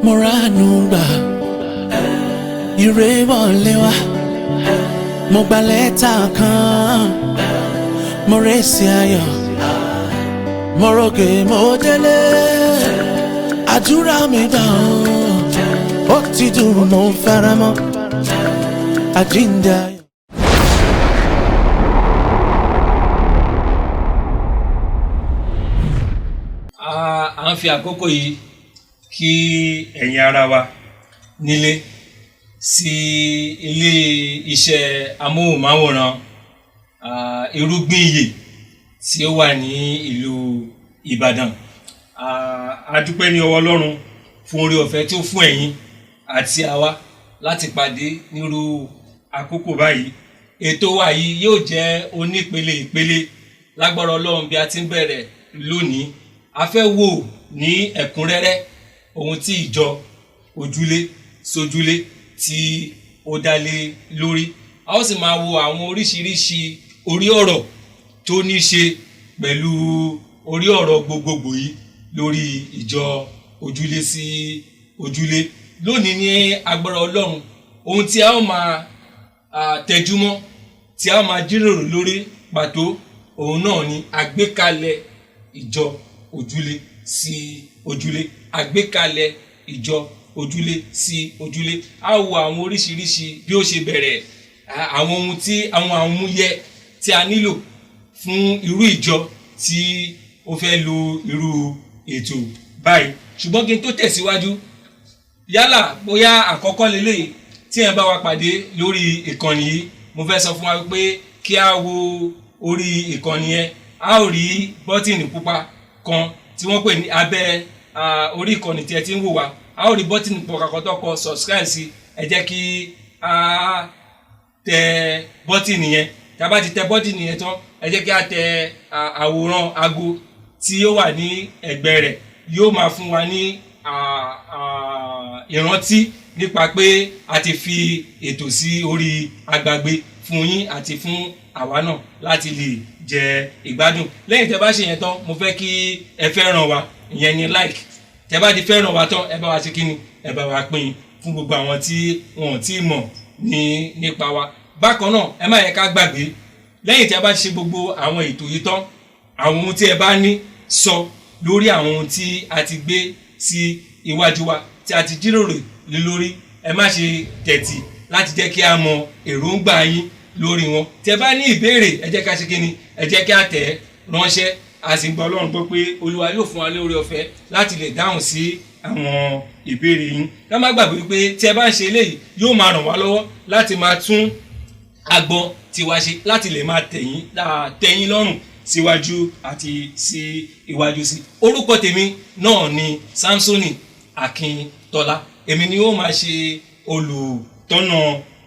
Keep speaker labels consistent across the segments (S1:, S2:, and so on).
S1: mo ránu gbà ire wọlé wá mo gba lẹ́tà kan mo rẹ́sì ayọ̀ mo ròkè mo délé àdúrà mi gbà ó ti dùn mo fara mọ́ àjíǹde ayọ̀.
S2: À ń fi àkókò yìí kí ẹ̀yin ará wa nílé sí ilé iṣẹ́ amóhùnmáwòrán Irúgbìn Ìyè tí ó wà ní ìlú Ìbàdàn. A dúpẹ́ ní ọwọ́ Ọlọ́run fún oore ọ̀fẹ́ tí ó fún ẹ̀yin àti àwa láti pàdé nírú àkókò báyìí. Ètò wa yìí yóò jẹ́ onípele ìpele lágbára Ọlọ́run bí a ti ń bẹ̀rẹ̀ lónìí. A fẹ́ wò ní ẹ̀kúnrẹ́rẹ́ ohun tí ìjọ ojúlé sójúlé tí ó dálé lórí. A ó sì máa wo àwọn oríṣiríṣi orí ọ̀rọ̀ tó ní ṣe pẹ̀lú orí ọ̀rọ̀ gbogbogbò yìí lórí ìjọ ojúlé sí ojúlé. Lónìí ní agbára Ọlọ́run ohun tí a ó máa tẹjúmọ́ tí a ó máa jíròrò lórí pàtó òun náà ni àgbékalẹ̀ ìjọ ojúlé sí ojúlé. Àgbékalẹ̀ ìjọ ojúlé sí ojúlé. A wo àwọn oríṣiríṣi bí ó ṣe bẹ̀rẹ̀, àwọn ohun tí àwọn àmúyẹ tí a nílò fún irú ìjọ tí ó fẹ́ lo irú ètò báyìí. Ṣùgbọ́n kí n tó tẹ̀síwájú, yálà bóyá àkọ́kọ́ lélẹ́yìí tí ẹ bá wa pàdé lórí ìkànnì yìí, mo fẹ́ sọ fún wa pé kí a wo orí ìkànnì yẹn. A ó rí bọ́tìnì pupa kan tí wọ́n pè ní abẹ́ orí ìkànnì tí ẹ ti ń wò wá. A ó rí bọ́tìnì pupa kan tó kọ subscribe sí. Ẹ jẹ́ kí a tẹ bọ́tìnì yẹn. Tí a bá ti tẹ bọ́tìnì yẹn tán, ẹ jẹ́ kí a tẹ àwòrán aago tí ó wà ní ẹ̀gbẹ́ rẹ̀. Yóò máa fún wa ní ìrántí nípa pé a ti fi ètò sí orí agbágbé fún yín àti fún àwa náà láti lè jẹ ìgbádùn. Lẹ́yìn tẹ́ bá ṣe yẹn tán, mo fẹ́ kí ẹ fẹ́ràn wa, ìyẹn ni like. Tẹ́ bá ti fẹ́ràn wa tán, ẹ bá wa ṣe kíni, ẹ bá wa pín fún gbogbo àwọn tí wọn ò tí ì mọ̀ nípa wa. Bákan náà, ẹ má yẹ ká gbàgbé, lẹ́yìn tí a bá ṣe gbogbo àwọn ètò yìí tán, àwọn ohun tí ẹ bá ní sọ lórí àwọn ohun tí a ti gbé sí iwájú wa tí a ti jíròrò lé lórí, ẹ má ṣe tẹ̀tì láti jẹ́ kí a mọ èròǹgbà yín lórí wọn. Tí ẹ bá ní ìbéèrè, ẹ jẹ́ ká ṣe kíni, ẹ jẹ́ kí a tẹ̀ ránṣẹ́. A sì gbọ́ Ọlọ́run gbọ́ pé Olúwa yóò fún wa lórí ọ̀fẹ́ láti lè dáhùn sí àwọn ìbéèrè yín. Ká má gbàgbé pé tí ẹ bá ń ṣe eléyìí, yóò máa ràn wá lọ́wọ́ láti máa tún agbọn tiwa ṣe, láti lè máa tẹ̀yìn lọ́rùn síwájú àti sí iwájú sí. Orúkọ tèmi náà ni Samsoni Akíntọ́lá. Èmi ni ó máa ṣe olùtọ́nà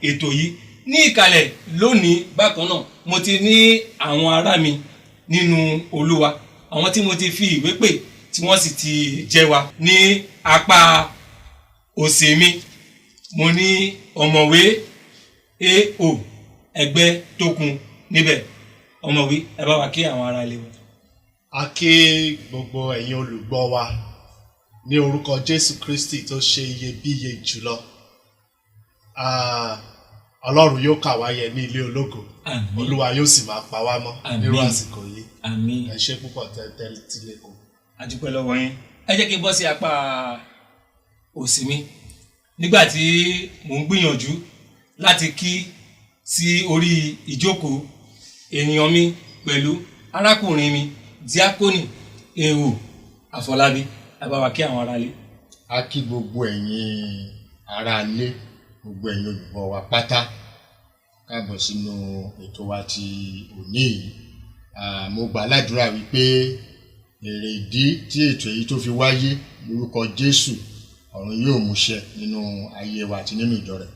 S2: ètò yìí ní ìkàlẹ̀ lónìí. Bákan náà, mo ti ní àwọn ará mi nínú Olúwa, àwọn tí mo ti fi ìwé pè tí wọ́n sì ti jẹ́ wa. Ní apá òsì mi, mo ní ọ̀mọ̀wé A.O. Ẹgbẹ́tókun níbẹ̀. Ọ̀mọ̀wé, ẹ bá wa kí àwọn ará ilé wa.
S3: A kí gbogbo ẹ̀yin olùgbọ́ wa ní orúkọ Jésù Kristi tó ṣe iyebíye jùlọ. Ọlọ́run yóò kà wá yẹ ní ilé ológo. Olúwa yóò sì máa pa wá mọ́ nírú àsìkò yìí. Ẹ ṣé púpọ̀ tẹ́tẹ́ tílé kù.
S2: A dúpẹ́ lọ́wọ́ yín. Ẹ jẹ́ kí n bọ́ sí apá òsì mi. Nígbà tí mò ń gbìyànjú láti kí sí orí ìjókòó ènìyàn mi pẹ̀lú arákùnrin mi Díákónì A.O. Àfọlábí. Ẹ bá wa kí àwọn ará ilé.
S3: A kí gbogbo ẹ̀yin ará ilé, gbogbo ẹ̀yin olùgbọ́ wa pátá káàbọ̀ sínú ètò wa ti òní yìí. Mo gbà ládùúrà wípé èrè ìdí tí ètò yìí tó fi wáyé lórúkọ Jésù, ọ̀run yóò múṣẹ nínú ayé wa àti nínú ìjọ rẹ̀.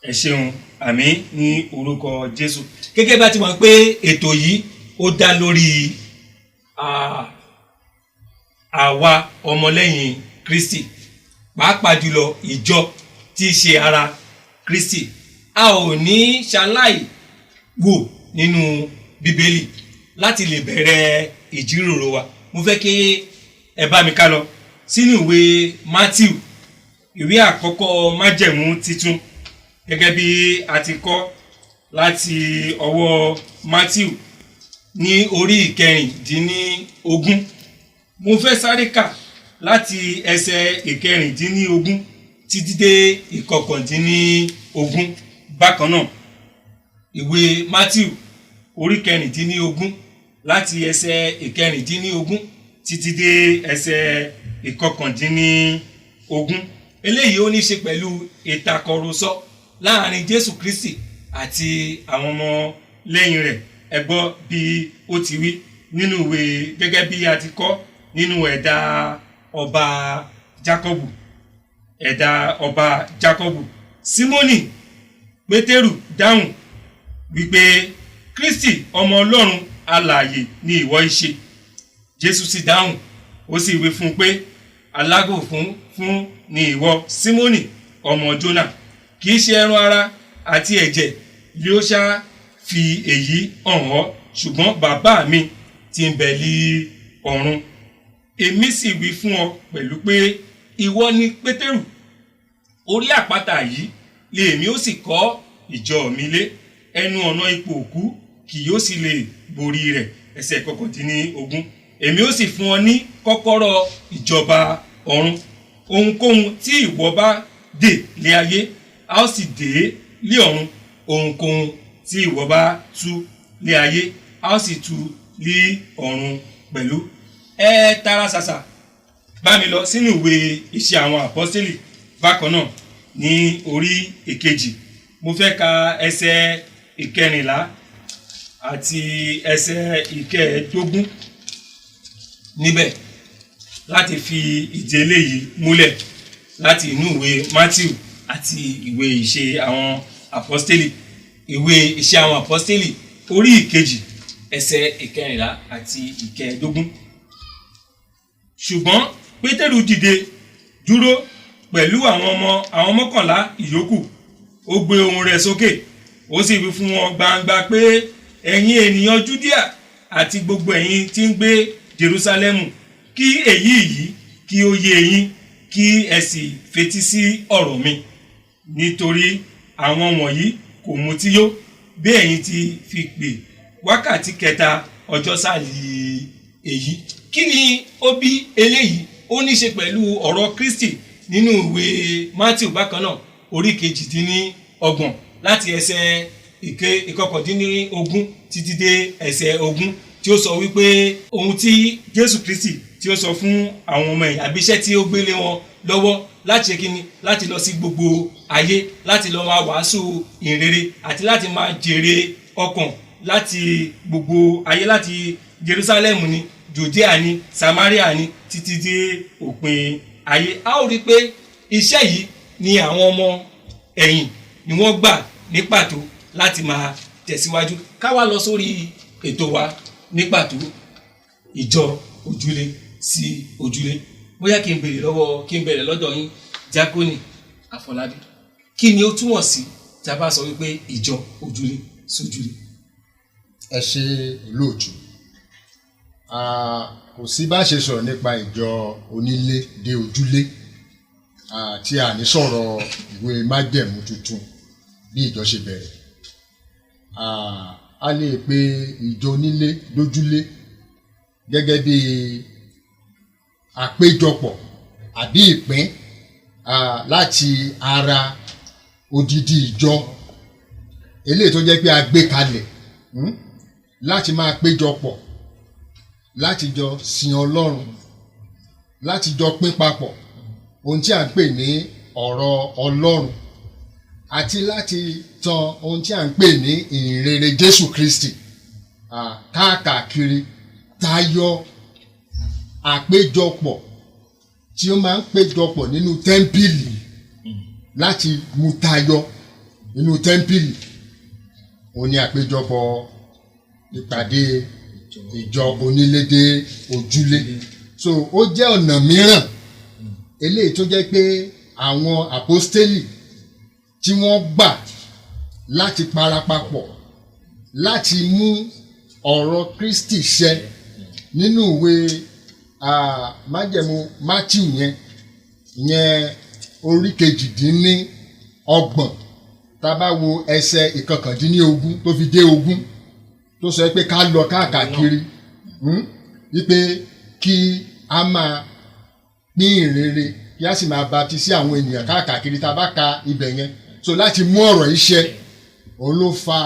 S2: Ẹ ṣeun, àmín ní orúkọ Jésù. Gẹ́gẹ́ bá ti mọ̀ pé ètò yìí ó dá lórí àwa ọmọlẹ́yìn Kristi, pàápàá jùlọ ìjọ tí í ṣe ara Kristi. A ò ní ṣaláì wò nínú Bíbélì láti lè bẹ̀rẹ̀ ìjíròrò wa. Mo fẹ́ kí ẹ bá mi ká lọ sínú ìwé Mátíù ìwé àkọ́kọ́ májẹ̀mú titun gẹ́gẹ́ bí a ti kọ́ láti ọwọ́ Matthew ní orí ìkẹrìndínlógún. Mo fẹ́ sáré kà láti ẹsẹ̀ ìkẹrìndínlógún títí dé ìkọkàndínlógún. Bákan náà ìwé Matthew orí kẹrìndínlógún láti ẹsẹ̀ ìkẹrìndínlógún títí dé ẹsẹ̀ ìkọkàndínlógún. Eléyìí ó ní ṣe pẹ̀lú ìtàkọ̀rọ̀sọ láàrin Jésù Kristi àti àwọn ọmọ lẹ́yìn rẹ̀. Ẹ gbọ́ bí ó ti wí nínú ìwé gẹ́gẹ́ bí a ti kọ́ nínú ẹ̀dà ọba Jákọ́bù. Símónì Pétérù dáhùn wípé Kristi ọmọ Ọlọ́run alààyè ni ìwọ í ṣe. Jésù sì dáhùn ó sì wí fún un pé alágò fún ni ìwọ Símónì ọmọ Jónà, kì í ṣe ẹran ara àti ẹ̀jẹ̀ ló ṣá fi èyí hàn ọ́, ṣùgbọ́n bàbá mi tí ń bẹ ní ọ̀run. Èmi sì wí fún ọ pẹ̀lú pé ìwọ ni Pétérù, orí àpáta yìí lèmi ó sì kọ́ ìjọ mi lé, ẹnu ọ̀nà ipò òkú kì yóò sì lè borí rẹ̀. Ẹsẹ̀ kọkàndínlógún. Èmi ó sì fún ọ ní kọ́kọ́rọ́ ìjọba ọ̀run. Ohunkóhun tí ìwọ bá dè lé ayé a ó sì dè é lé ọ̀run, ohunkóhun tí ìwọ bá tú lé ayé a ó sì tú lé ọ̀run pẹ̀lú. Ẹ tara ṣàṣà bá mi lọ sínú ìwé Iṣẹ́ àwọn Àpọ́stélì bákan náà ní orí ìkejì. Mo fẹ́ ka ẹsẹ̀ ìkẹrìnlá àti ẹsẹ̀ ìkẹẹ̀ẹ́dógún níbẹ̀ láti fi ìdí eléyìí múlẹ̀ láti inú ìwé Matthew àti ìwé Ìṣe àwọn Àpọ́stélì. Ìwé Ìṣe àwọn Àpọ́stélì orí ìkejì ẹsẹ̀ ìkẹrìnlá àti ìkẹẹ̀ẹ́dógún. Ṣùgbọ́n Pétérù dìde dúró pẹ̀lú àwọn mọ́kànlá ìyókù. Ó gbé ohùn rẹ̀ sókè ó sì wí fún wọn gbangba pé ẹ̀yin ènìyàn Júdíà àti gbogbo ẹ̀yin tí ń gbé Jerúsálẹ́mù, kí èyí yìí kí ó yé yín, kí ẹ sì fetí sí ọ̀rọ̀ mi. Nítorí àwọn wọ̀nyí kò mutí yó bí ẹ̀yin ti fi pè wákàtí kẹta ọjọ́ sáàlì èyí. Kí ni ó bí eléyìí? Ó ní ṣe pẹ̀lú ọ̀rọ̀ Kristi nínú ìwé Matthew bákan náà orí kejìdínlọ́gbọ̀n láti ẹsẹ̀ ìkọkàndínlógún títí dé ẹsẹ̀ ogún, tí ó sọ wípé ohun tí Jésù Kristi tí ó sọ fún àwọn ọmọ ẹ̀yìn àbí iṣẹ́ tí ó gbélé wọn lọ́wọ́ láti ṣe kíni, láti lọ sí gbogbo ayé, láti lọ máa wàásù ìrere àti láti máa jèrè ọkàn láti gbogbo ayé, láti Jerusalem ni, Judea ni, Samaria ni, títí dé òpin ayé. A ó rí pé iṣẹ́ yìí ni àwọn ọmọ ẹ̀yìn ni wọ́n gbà ní pàtó láti máa tẹ̀síwájú. Ká wá lọ sórí ètò wa ní pàtó, ìjọ ojúlé sí ojúlé. Bóyá kí n bẹ̀rẹ̀ lọ́dọ̀ yín Jákónì Àfọlábí, kí ni ó túmọ̀ sí tí a bá sọ wípé ìjọ ojúlé sójúlé?
S3: Ẹ ṣe olóòtú. Kò sí bá ṣe sọ̀rọ̀ nípa ìjọ onílé dé ojúlé tí a ní sọ̀rọ̀ ìwé májẹ̀mú tuntun bí ìjọ ṣe bẹ̀rẹ̀. A lè pe ìjọ onílé dójúlé gẹ́gẹ́ bí àpéjọpọ̀ àbí ìpín láti ara odidi ìjọ eléyìí tó jẹ́ pé a gbé kalẹ̀ láti máa péjọpọ̀, láti jọ sin Ọlọ́run, láti jọ pín papọ̀ ohun tí a ń pè ní ọ̀rọ̀ Ọlọ́run àti láti tan ohun tí a ń pè ní ìhìnrere Jésù Kristi káàkiri tayọ àpéjọpọ̀ tí ó máa ń péjọpọ̀ nínú tẹ́ḿpìlì láti mú tayọ nínú tẹ́ḿpìlì. Ó ní àpéjọpọ̀ ìpàdé ìjọ onílé dé ojúlé. So ó jẹ́ ọ̀nà mìíràn eléyìí tó jẹ́ pé àwọn àpọ́stélì tí wọ́n gbà láti parapapọ̀ láti mú ọ̀rọ̀ Kristi ṣẹ nínú ìwé májẹ̀mú Matthew yẹn orí kejìdínlọ́gbọ̀n tá a bá wo ẹsẹ̀ ìkọkàndínlógún tó fi dé 20 tó sọ pé ká lọ káàkiri wípé kí a máa pín ìrere kí a sì máa baptisi àwọn ènìyàn káàkiri tá a bá ka ibẹ̀ yẹn so láti mú ọ̀rọ̀ yìí ṣẹ òun ló fa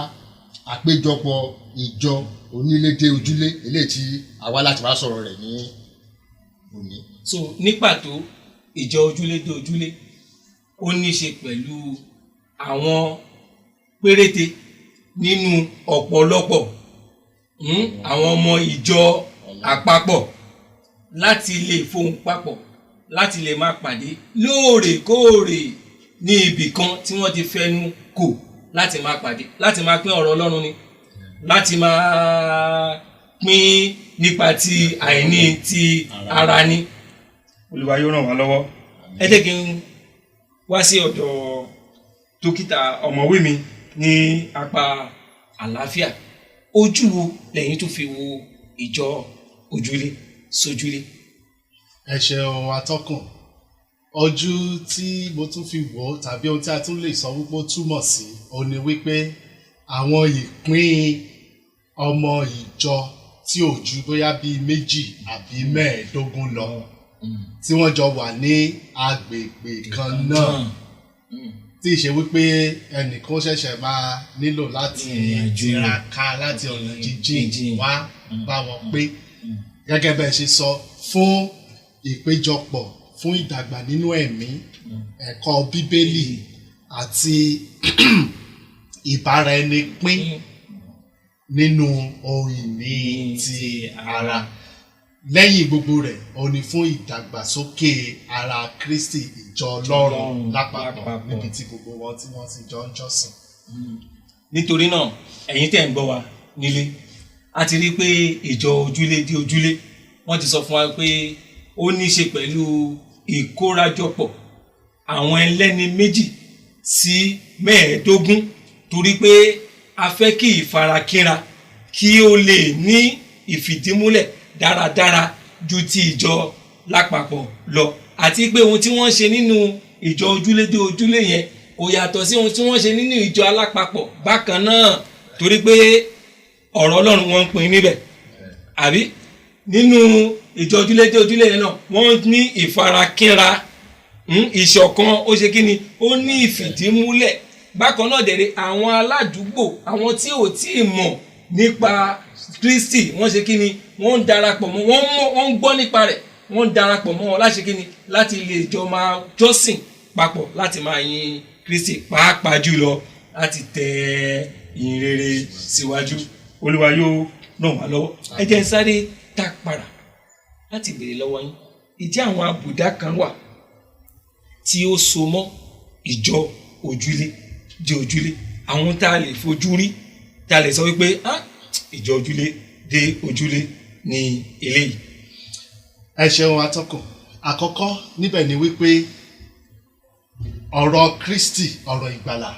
S3: àpéjọpọ̀ ìjọ onílédé ojúlé eléyìí tí àwa láti wá sọ̀rọ̀ rẹ̀ ní òní.
S2: so ní pàtó ìjọ ojúlé dé ojúlé ó ní í ṣe pẹ̀lú àwọn péréte nínú ọ̀pọ̀lọpọ̀ àwọn ọmọ ìjọ àpapọ̀ láti lè fohùn papọ̀ láti lè máa pàdé lóòrèkóòrè ní ibì kan tí wọ́n ti fẹnu kò láti máa pàdé láti máa pín ọ̀rọ̀ Ọlọ́run ni láti máa pín nípa ti àìní ti ara ni. Olúwa yóò ràn wá lọ́wọ́. ẹ jẹ́ kí n wá sí ọ̀dọ̀ dókítà ọ̀mọ̀wé mi ní apá àlàáfíà. Ojú wo lẹ́yìn tó fi wo ìjọ ojúlé sójúlé?
S4: ẹ ṣeun atọ́kùn. Ojú tí mo tún fi wò ó tàbí ohun tí a tún lè sọ wípé ó túmọ̀ sí òun ni wípé àwọn ìpín ọmọ ìjọ tí ò ju bóyá bíi 2 àbí 15 lọ tí wọ́n jọ wà ní agbègbè kan náà tí ì ṣe wípé ẹnìkan ṣẹ̀ṣẹ̀ máa nílò láti tiraka láti ọ̀nà jíjìn wá bá wọn pé gẹ́gẹ́ bẹ́ẹ̀ ṣe sọ fún ìpéjọpọ̀ fún ìdàgbà nínú ẹ̀mí ẹ̀kọ́ bíbélì àti ìbáraẹnipín nínú ohun ìní ti ara. Lẹ́yìn gbogbo rẹ̀ ó ní fún ìdàgbàsókè ara Kristi ìjọ Ọlọ́run lápapọ̀ níbi tí gbogbo wọn tí wọ́n sì jọ ń jọ́sìn.
S2: Nítorí náà ẹ̀yin tẹ́ ń gbọ́ wa nílé a ti rí pé ìjọ ojúlé dé ojúlé wọ́n ti sọ fún wa pé ó ní í ṣe pẹ̀lú ìkórajọpọ̀ àwọn ẹlẹ́ni 2 sí 15 torí pé a fẹ́ kí ìfarakínra kí ó lè ní ìfìdímúlẹ̀ dáradára ju ti ìjọ lápapọ̀ lọ àti pé ohun tí wọ́n ṣe nínú ìjọ ojúlé dé ojúlé yẹn kò yàtọ̀ sí ohun tí wọ́n ṣe nínú ìjọ alápapọ̀ bákan náà torí pé ọ̀rọ̀ Ọlọ́run wọ́n ń pín níbẹ̀ àbí nínú ìjọ ojúlé dé ojúlé yẹn náà wọ́n ní ìfarakínra ìṣọ̀kan ó ṣe kí ni ó ní ìfìdímúlẹ̀ bákan náà dẹ̀rẹ̀ àwọn aládùúgbò àwọn tí ò tí ì mọ̀ nípa Kristi wọ́n ṣe kí ni wọ́n ń darapọ̀ mọ́ wọ́n ń gbọ́ nípa rẹ̀ wọ́n ń darapọ̀ mọ́ wọn láti ṣe kí ni láti lè jọ máa jọ́sìn papọ̀ láti máa yin Kristi pàápàá jùlọ láti tẹ ìyìn rere síwájú. Olúwa yóò ràn wá lọ́wọ́. ẹ jẹ́ n sáré tá para láti béèrè lọ́wọ́ yín ìjẹ́ àwọn àbùdá kan wà tí ó so mọ́ ìjọ ojúlé dé ojúlé àwọn tá a lè fojú rí tá a lè sọ wípé ìjọ ojúlé dé ojúlé ní eléyìí.
S4: ẹ ṣeun atọ́kùn. Àkọ́kọ́ níbẹ̀ ni wípé ọ̀rọ̀ Kristi ọ̀rọ̀ ìgbàlà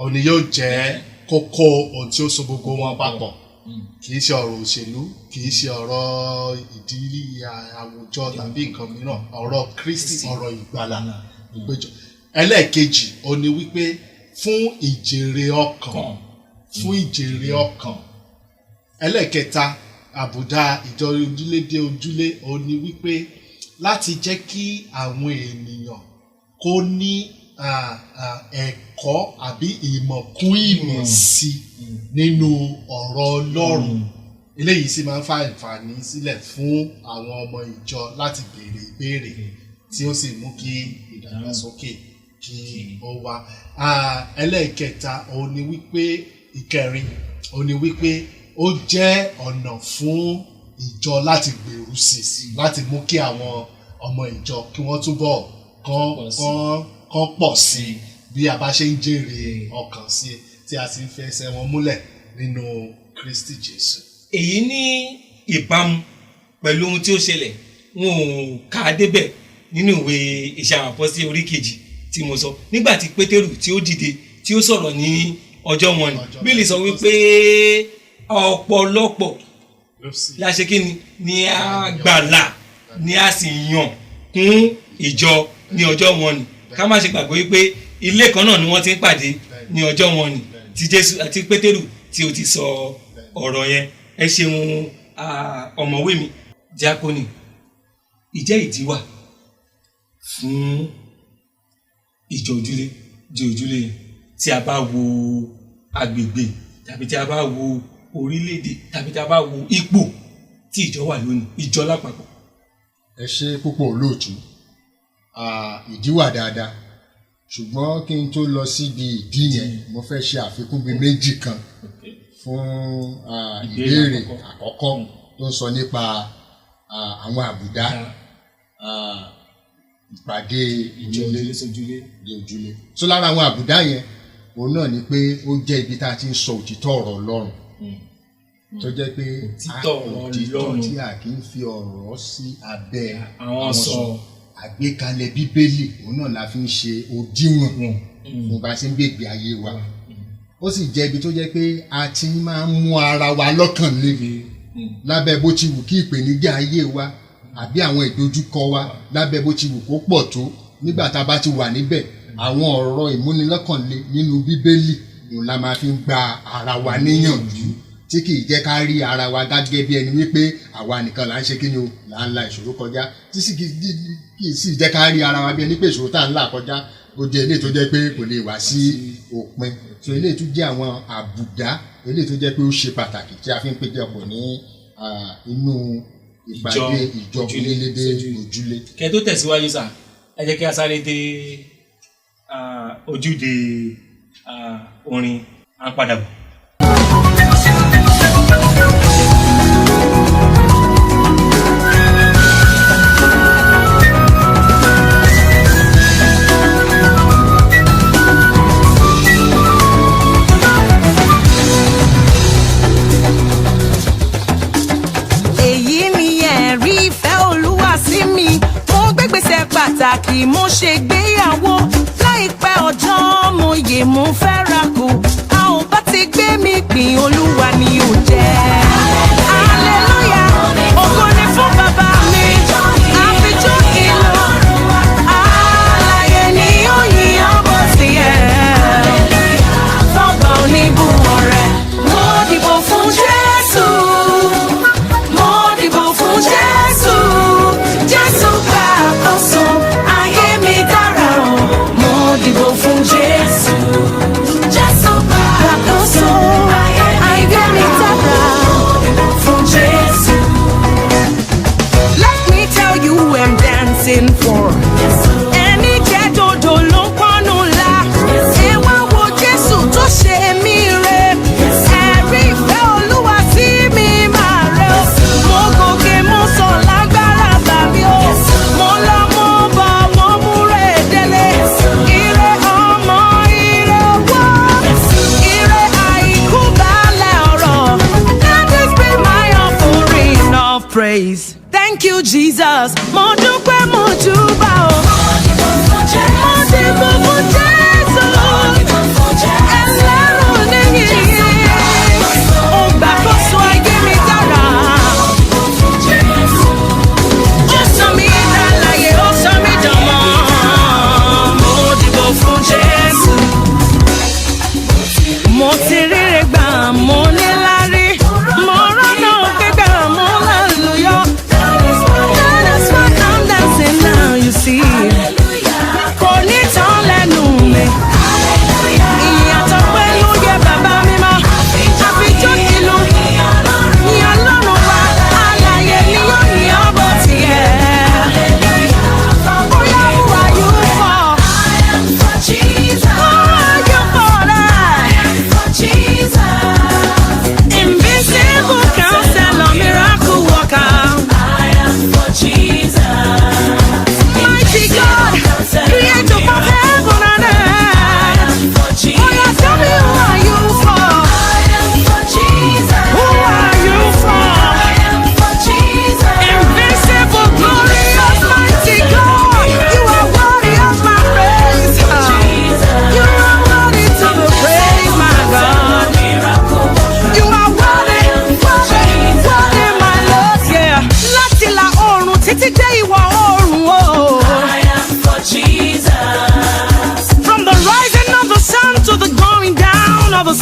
S4: òní yóò jẹ́ kókó ohun tí ó so gbogbo wọn papọ̀ kì í ṣe ọ̀rọ̀ òṣèlú kì í ṣe ọ̀rọ̀ ìdílé àwùjọ tàbí nǹkan mìíràn ọ̀rọ̀ Kristi ọ̀rọ̀ ìgbàlà ìgbẹ́jọ́. Ẹlẹ́ẹ̀kejì òní wípé fún ìjèrè ọkàn ẹlẹ́ẹ̀kẹta àbùdá ìjọ ojúlé dé ojúlé òní wípé láti jẹ́ kí àwọn ènìyàn kó ní ẹ̀kọ́ àbí ìmọ̀ kún ìmọ̀ sí nínú ọ̀rọ̀ Ọlọ́run eléyìí sì máa ń fa àǹfààní sílẹ̀ fún àwọn ọmọ ìjọ láti béèrè ìbéèrè tí ó sì mú kí ìdàgbàsókè kí ó wá. Ẹlẹ́ẹ̀kẹta òun ni wípé ìkẹrin òun ni wípé ó jẹ́ ọ̀nà fún ìjọ láti gbèrú sí láti mú kí àwọn ọmọ ìjọ kí wọ́n túbọ̀ kán pọ̀ sí bí a bá ṣe ń jèrè ọkàn sí tí a sì ń fẹsẹ̀ wọn múlẹ̀ nínú Kristi Jésù.
S2: Èyí ní ìbámu pẹ̀lú ohun tí ó ṣẹlẹ̀ wọn ò kà á débẹ̀ nínú ìwé Iṣẹ́ àwọn Àpọ́sítélì orí 2 tí mo sọ nígbà tí Pétérù tí ó dìde tí ó sọ̀rọ̀ ní ọjọ́ wọn ni Bíbélì sọ wípé ọ̀pọ̀lọpọ̀ láṣẹ kí ni a gbàlà ni a sì yàn kún ìjọ ní ọjọ́ wọn ni ká má ṣe gbàgbé wípé ilé kan náà ni wọ́n ti ń pàdé ní ọjọ́ wọn ni tí Jésù àti Pétérù tí o ti sọ ọ̀rọ̀ yẹn. Ẹ ṣeun ọ̀mọ̀wé mi díákónì, ìjẹ́ ìdí wà fún ìjọ ojúlé di ojúlé tí a bá wo agbègbè tàbí tí a bá wo orílẹ̀-èdè tàbí tí a bá wo ipò tí ìjọ wà lónìí, ìjọ lápapọ̀.
S3: ẹ ṣe púpọ̀ olóòtú. Ìdí wà dáadáa, ṣùgbọ́n kí n tó lọ síbi ìdí yẹn mo fẹ́ ṣe àfikún bíi méjì kan fún ìbéèrè àkọ́kọ́ tó ń sọ nípa àwọn àbùdá ìpàdé ìjọlé di ojúlé. So lára àwọn àbùdá yẹn òun náà ni pé ó jẹ́ ibi tá a ti ń sọ òtítọ́ ọ̀rọ̀ Ọlọ́run tó jẹ́ pé òtítọ́ tí a kì í fi ọ̀rọ̀ sí abẹ́ àwọn sọ àgbékalẹ̀ bíbélì òun náà la fi ń ṣe òdiwọ̀n fún bá a ṣe ń gbègbè ayé wa. Ó sì jẹ́ ibi tó jẹ́ pé a ti máa ń mú ara wa lọ́kàn le lábẹ́ bó ti wù kí ìpèníjà ayé wa àbí àwọn ìdojúkọ wa lábẹ́ bó ti wù kó pọ̀ tó, nígbà tá a bá ti wà níbẹ̀ àwọn ọ̀rọ̀ ìmúnilọ́kànle nínú bíbélì òun la máa fi ń gba ara wa níyànjú tí kì í jẹ́ ká rí ara wa gẹ́gẹ́ bí ẹni wípé àwa nìkan là ń ṣe kíni o là ń la ìṣòro kọjá, tí kì í sì jẹ́ ká rí ara wa bí ẹni pé ìṣòro tá à ń là kọjá ó jẹ́ eléyìí tó jẹ́ pé kò lè wá sí òpin. So eléyìí tó jẹ́ àwọn àbùdá eléyìí tó jẹ́ pé ó ṣe pàtàkì tí a fi ń péjọpọ̀ ní inú ìpàdé ìjọ onílédè ojúlé.
S2: Kẹ́ tó tẹ̀síwájú sà, ẹ jẹ́ kí a sáré dé ojúde orin à ń padà bọ̀.
S5: Pàtàkì mo ṣègbéyàwó láìpẹ́ ọjọ́ mo yè mo fẹ́ ra kù a ò bá ti gbé mi pín Olúwa ni ò jẹ́. Hallelujah, ògo ni fún bàbá mi àfijọ́ ìlú àlàyé ni ó yìn ọbọ̀ sí ẹ̀ fọ́gbà oníbùwọ̀ rẹ̀. Mo dìbò fún Jésù, mo dìbò fún Jésù, Jésù gbà àkóso. Dìbò fún Jésù, Jésù gbà àkóso, ayé mi dára fún Jésù. Let me tell you who I'm dancing for. Ẹni jẹ́ dodo ló ń pọ́nú ńlá. Ẹ wá wo Jésù tó ṣe mí re. Ẹ̀rí ìfẹ́ Olúwa sí mi máa rẹ o. Mo gòkè mo sọ lágbára bàbí o. Mo lọ mo bọ̀ mo múre délé. Praise. Thank you, Jesus. Mo dúpẹ́ mo júbà o. Mo dìbò fún Jésù. Ẹlẹ́rù níyì. Ó gbàkóso ayé mi dára. Ó sọ mí dálàyé, ó sọ mí dánmọ́. Mo dìbò fún Jésù. Mo ti ríre gbà, mo ní lárí. Mo rọ́nà gbígbà, mo lálùyọ́. That is why I'm dancing now, you see. Kò ní tán lẹ́nu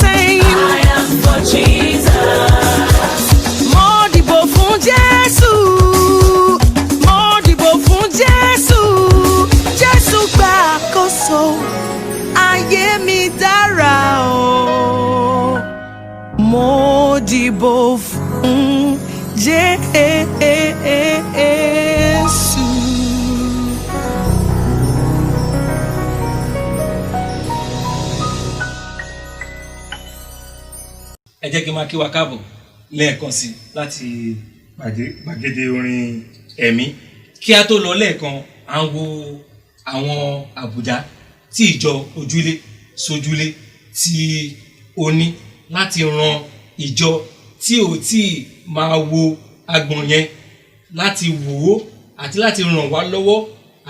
S5: saying, I am for Jesus. Mo dìbò fún Jésù. Mo dìbò fún Jésù. Jésù gba àkóso. Ayé mi dára o. Mo dìbò fún Jésù.
S2: ẹ jẹ́ kí n máa kí wa káàbọ̀ lẹ́ẹ̀kan sí láti gbàgede orin ẹ̀mí. Kí a tó lọ lẹ́ẹ̀kan à ń wo àwọn àbùdá tí ìjọ ojúlé sójúlé tí ó ní láti ran ìjọ tí ò tí máa wo agbọ̀n yẹn láti wò ó àti láti ràn wá lọ́wọ́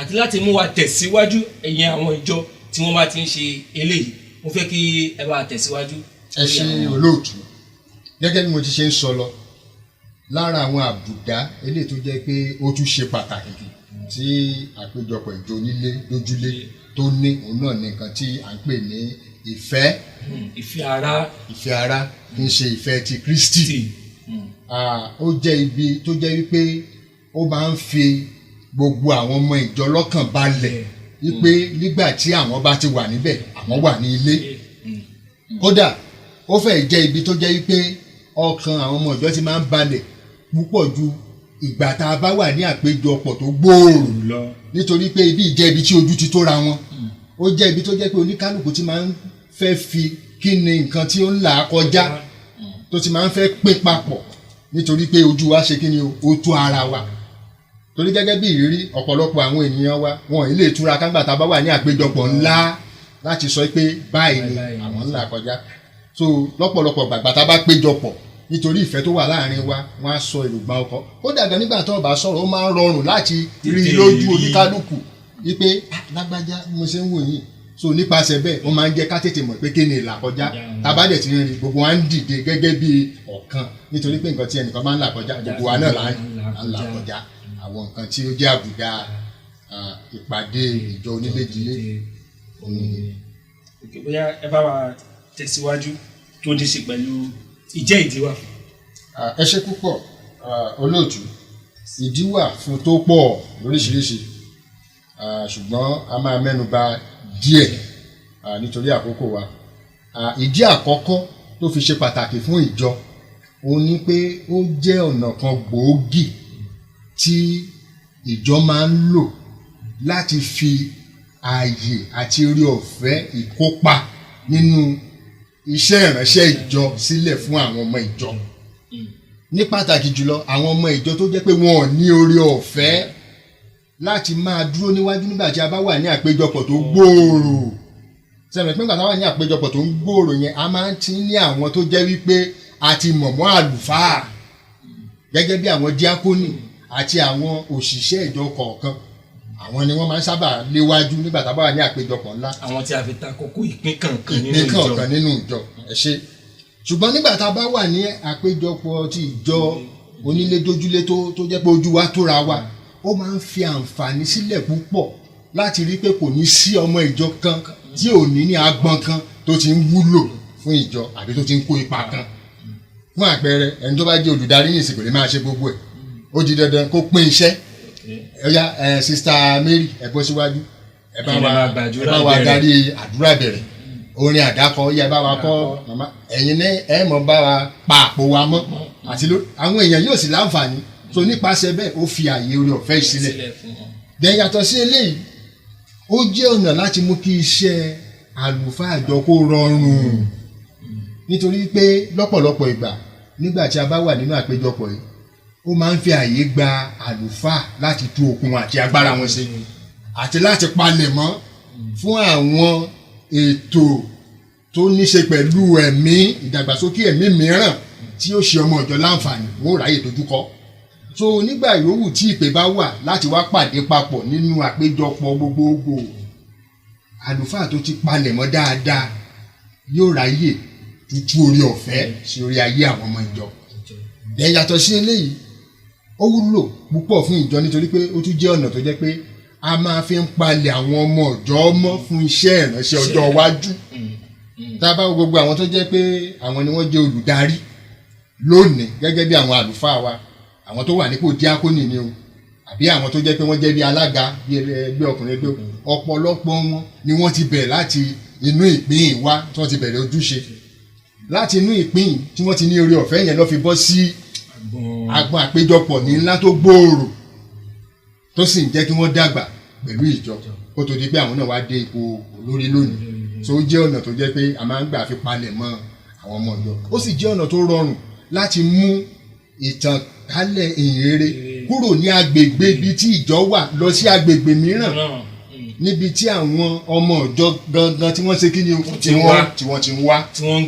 S2: àti láti mú wa tẹ̀síwájú ẹ̀yin àwọn ìjọ tí wọ́n bá ti ń ṣe eléyìí. Mo fẹ́ kí ẹ bá tẹ̀síwájú.
S3: ẹ ṣe olóòtú gẹ́gẹ́ bí mo ti ṣe ń sọ lọ lára àwọn àbùdá eléyìí tó jẹ́ pé ó tún ṣe pàtàkì tí àpéjọpọ̀ ìjọ onílé lójúlé tó ní òun náà ní nǹkan tí à ń pè ní ìfẹ́ ara kì í ṣe ìfẹ́ ti Kristi. Ó jẹ́ ibi tó jẹ́ wípé ó máa ń fi gbogbo àwọn ọmọ ìjọ lọ́kàn balẹ̀ wípé nígbà tí àwọn bá ti wà níbẹ̀ àwọn wà ní ilé. Kódà ó fẹ́ jẹ́ ibi tó jẹ́ wípé ọkàn àwọn ọmọ ìjọ ti máa ń balẹ̀ púpọ̀ ju ìgbà tá a bá wà ní àpéjọpọ̀ tó gbòòrò lọ, nítorí pé ibi jẹ́ ibi tí ojú ti tóra wọn. Ó jẹ́ ibi tó jẹ́ pé oníkálùkù ti máa ń fẹ́ fi kí ni nǹkan tí ó ń là kọjá tó ti máa ń fẹ́ pín papọ̀, nítorí pé ojú wa ṣe kí ni ó tó ara wa. Torí gẹ́gẹ́ bí ìrírí ọ̀pọ̀lọpọ̀ àwọn ènìyàn wa wọn ilé ìtura kágbà tá a bá wà ní àpéjọpọ̀ ńlá láti sọ pé báyìí ni àwọn ńlá kọjá. So lọ́pọ̀lọpọ̀ gbàgbà tá a bá péjọpọ̀ nítorí ìfẹ́ tó wà láàrin wa wọ́n á sọ èròǹgbà ọkọ̀. Ó dàgbà nígbà tó bá sọ̀rọ̀ ó máa ń rọrùn láti rí lójú oníkálùkù wípé lágbájá mo ṣe ń wò yìí. So nípasẹ̀ bẹ́ẹ̀ ó máa ń jẹ́ ká tètè mọ̀ pé kí ni ìlà kọjá tábà dẹ̀ ti ń rí gbogbo wa ń dìde gẹ́gẹ́ bí ọ̀kan, nítorí pé nǹkan tí ẹnìkan máa ń là kọjá gbogbo wa náà là ń là kọjá. Àwọn nǹkan tí ó jẹ́ àbùdá ìpàdé ìjọ oníléjìlé.
S2: Bóyá ẹ bá wa tẹ̀síwájú tó ní ṣe pẹ̀lú ìjẹ́ ìdí wa.
S3: Ẹ ṣé púpọ̀ olóòtú. Ìdí wà fún tó pọ̀ lóríṣiríṣi, ṣùgbọ́n a máa mẹ́nuba díẹ̀ nítorí àkókò wa. Ìdí àkọ́kọ́ tó fi ṣe pàtàkì fún ìjọ òun ni pé ó jẹ́ ọ̀nà kan gbòógì tí ìjọ máa ń lò láti fi ààyè àti orí ọ̀fẹ́ ìkópa nínú iṣẹ́ ìránṣẹ́ ìjọ sílẹ̀ fún àwọn ọmọ ìjọ. Ní pàtàkì jùlọ àwọn ọmọ ìjọ tó jẹ́ pé wọn ò ní orí ọ̀fẹ́ láti máa dúró níwájú nígbà tí a bá wà ní àpéjọpọ̀ tó gbòòrò. Sẹ́mi pé nígbà tí a wà ní àpéjọpọ̀ tó ń gbòòrò yẹn a máa ń ti ní àwọn tó jẹ́ wípé a ti mọ̀ mọ́ àlùfáà gẹ́gẹ́ bí àwọn díákónì àti àwọn òṣìṣẹ́ ìjọ kọ̀ọ̀kan. Àwọn ni wọ́n máa ń sábà léwájú nígbà tá a bá wà ní àpéjọpọ̀ ńlá.
S2: Àwọn tí a fi ta kókó ìpín kankan
S3: nínú ìjọ. Ẹ ṣé. Ṣùgbọ́n nígbà tá a bá wà ní àpéjọpọ̀ ti ìjọ onílédójúlé tó jẹ́ pé ojú wa tóra wa, ó máa ń fi àǹfààní sílẹ̀ púpọ̀ láti rí pé kò ní sí ọmọ ìjọ kan tí ò ní ní agbọn kan tó ti ń wúlò fún ìjọ àbí tó ti ń kó ipa kan. Fún àpẹẹrẹ ẹni tó bá jẹ́ olùdarí ní ìsìnkú lè máa ṣe gbogbo ẹ̀, ó di dandan kó pín iṣẹ́. Ẹ̀yà sista Mary ẹ bọ́ síwájú ẹ bá wa darí àdúrà bẹ̀rẹ̀, orin àdákọ yẹ bá wa kọ́ màmá, ẹ̀yin ní ẹ mọ̀ bá wa pa àpò wa mọ́ àti àwọn èèyàn yóò sì láǹfààní. So nípasẹ̀ bẹ́ẹ̀ ó fi àyè orí ọ̀fẹ́ ìsílẹ̀. Then yàtọ̀ sí eléyìí ó jẹ́ ọ̀nà láti mú kí iṣẹ́ àlùfáà àjọ kó rọrùn, nítorí pé lọ́pọ̀lọpọ̀ ìgbà nígbà tí a bá wà nínú àpéjọpọ̀ yìí ó máa ń fi àyè gba àlùfáà láti tú okun àti agbára wọn ṣe àti láti palẹ̀ mọ́ fún àwọn ètò tó ní ṣe pẹ̀lú ẹ̀mí ìdàgbàsókè ẹ̀mí mìíràn tí ó ṣe ọmọ ìjọ láǹfààní wọn ò ráyè dojúkọ. So nígbà yòówù tí ìpè bá wà láti wá pàdé papọ̀ nínú àpéjọpọ̀ gbogbogbò, àlùfáà tó ti palẹ̀ mọ́ dáadáa yóò ráyè tútú orí ọ̀fẹ́ sí orí ayé àwọn ọmọ ìjọ. Then yàtọ̀ sí eléyìí ó wúlò púpọ̀ fún ìjọ nítorí pé ó tún jẹ́ ọ̀nà tó jẹ́ pé a máa fi ń palẹ̀ àwọn ọmọ ìjọ mọ́ fún iṣẹ́ ìránṣẹ́ ọjọ́ iwájú. tá a bá wo gbogbo àwọn tó jẹ́ pé àwọn ni wọ́n jẹ́ olùdarí lónìí gẹ́gẹ́ bí àwọn àlùfáà wa àwọn tó wà nípò díákónì ni o àbí àwọn tó jẹ́ pé wọ́n jẹ́ bí alága bí ẹgbẹ́ ọkùnrin ẹgbẹ́ ọ̀pọ̀lọpọ̀ wọn ni wọ́n ti bẹ̀rẹ̀ láti inú ìpín wa tí wọ́n ti bẹ̀rẹ̀ ojúṣe láti inú ìpín tí wọ́n ti ní orí ọ̀fẹ́ yẹn lọ́ fi bọ́ sí agbọn àpéjọpọ̀ ní ńlá tó gbòòrò tó sì ń jẹ́ kí wọ́n dàgbà pẹ̀lú ìjọ kó tó di pé àwọn náà wá dé ipò olórí lónìí tó jẹ́ ọ̀nà tó jẹ́ pé a máa ń gbà fi palẹ̀ mọ́ àwọn ọmọ ìjọ ó sì jẹ́ ọ̀nà tó rọrùn láti mú ìtànkálẹ̀ ìhìnrere kúrò ní agbègbè ibi tí ìjọ wà lọ sí agbègbè mìíràn níbi tí àwọn ọmọ ìjọ gangan tí wọ́n ṣe kí ni tí wọ́n ti ń wá tí wọ́n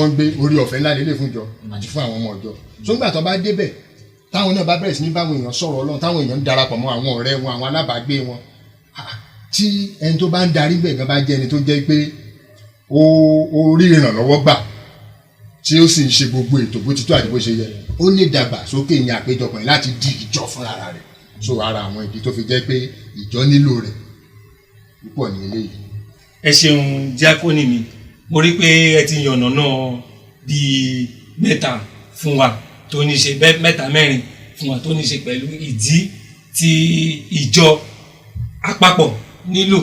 S3: ń gbé orí ọ̀fẹ́ ńlá lélẹ̀ fún ìjọ àti fún àwọn ọmọ ìjọ tó ń gbà tó bá débẹ̀ táwọn náà bá bẹ̀rẹ̀ sí ní báwọn èèyàn sọ̀rọ̀ Ọlọ́run táwọn èèyàn ń darapọ̀ mọ́ àwọn ọ̀rẹ́ wọn àwọn alábàágbé wọn tí ẹni tó bá ń darí bẹ̀ gan bá jẹ́ ẹni tó jẹ́ pé ó rí ìrànlọ́wọ́ gbà tí ó sì ń ṣe gbogbo ètò bó ti tó àti bó ṣe yẹ ó ní ìdàgbàsókè ìyẹn àpéjọpọ̀ yẹn láti di ìjọ fúnra rẹ̀ so ara àwọn ìdí tó fi jẹ́ pé ìjọ nílò rẹ̀ púpọ̀ ní eléyìí.
S2: ẹ ṣeun díákónì mi mo rí pé ẹ ti yànnà náà bíi mẹ́ta fún wa tó ní ṣe mẹ́ta mẹ́rin fún wa tó ní ṣe pẹ̀lú ìdí tí ìjọ àpapọ̀ nílò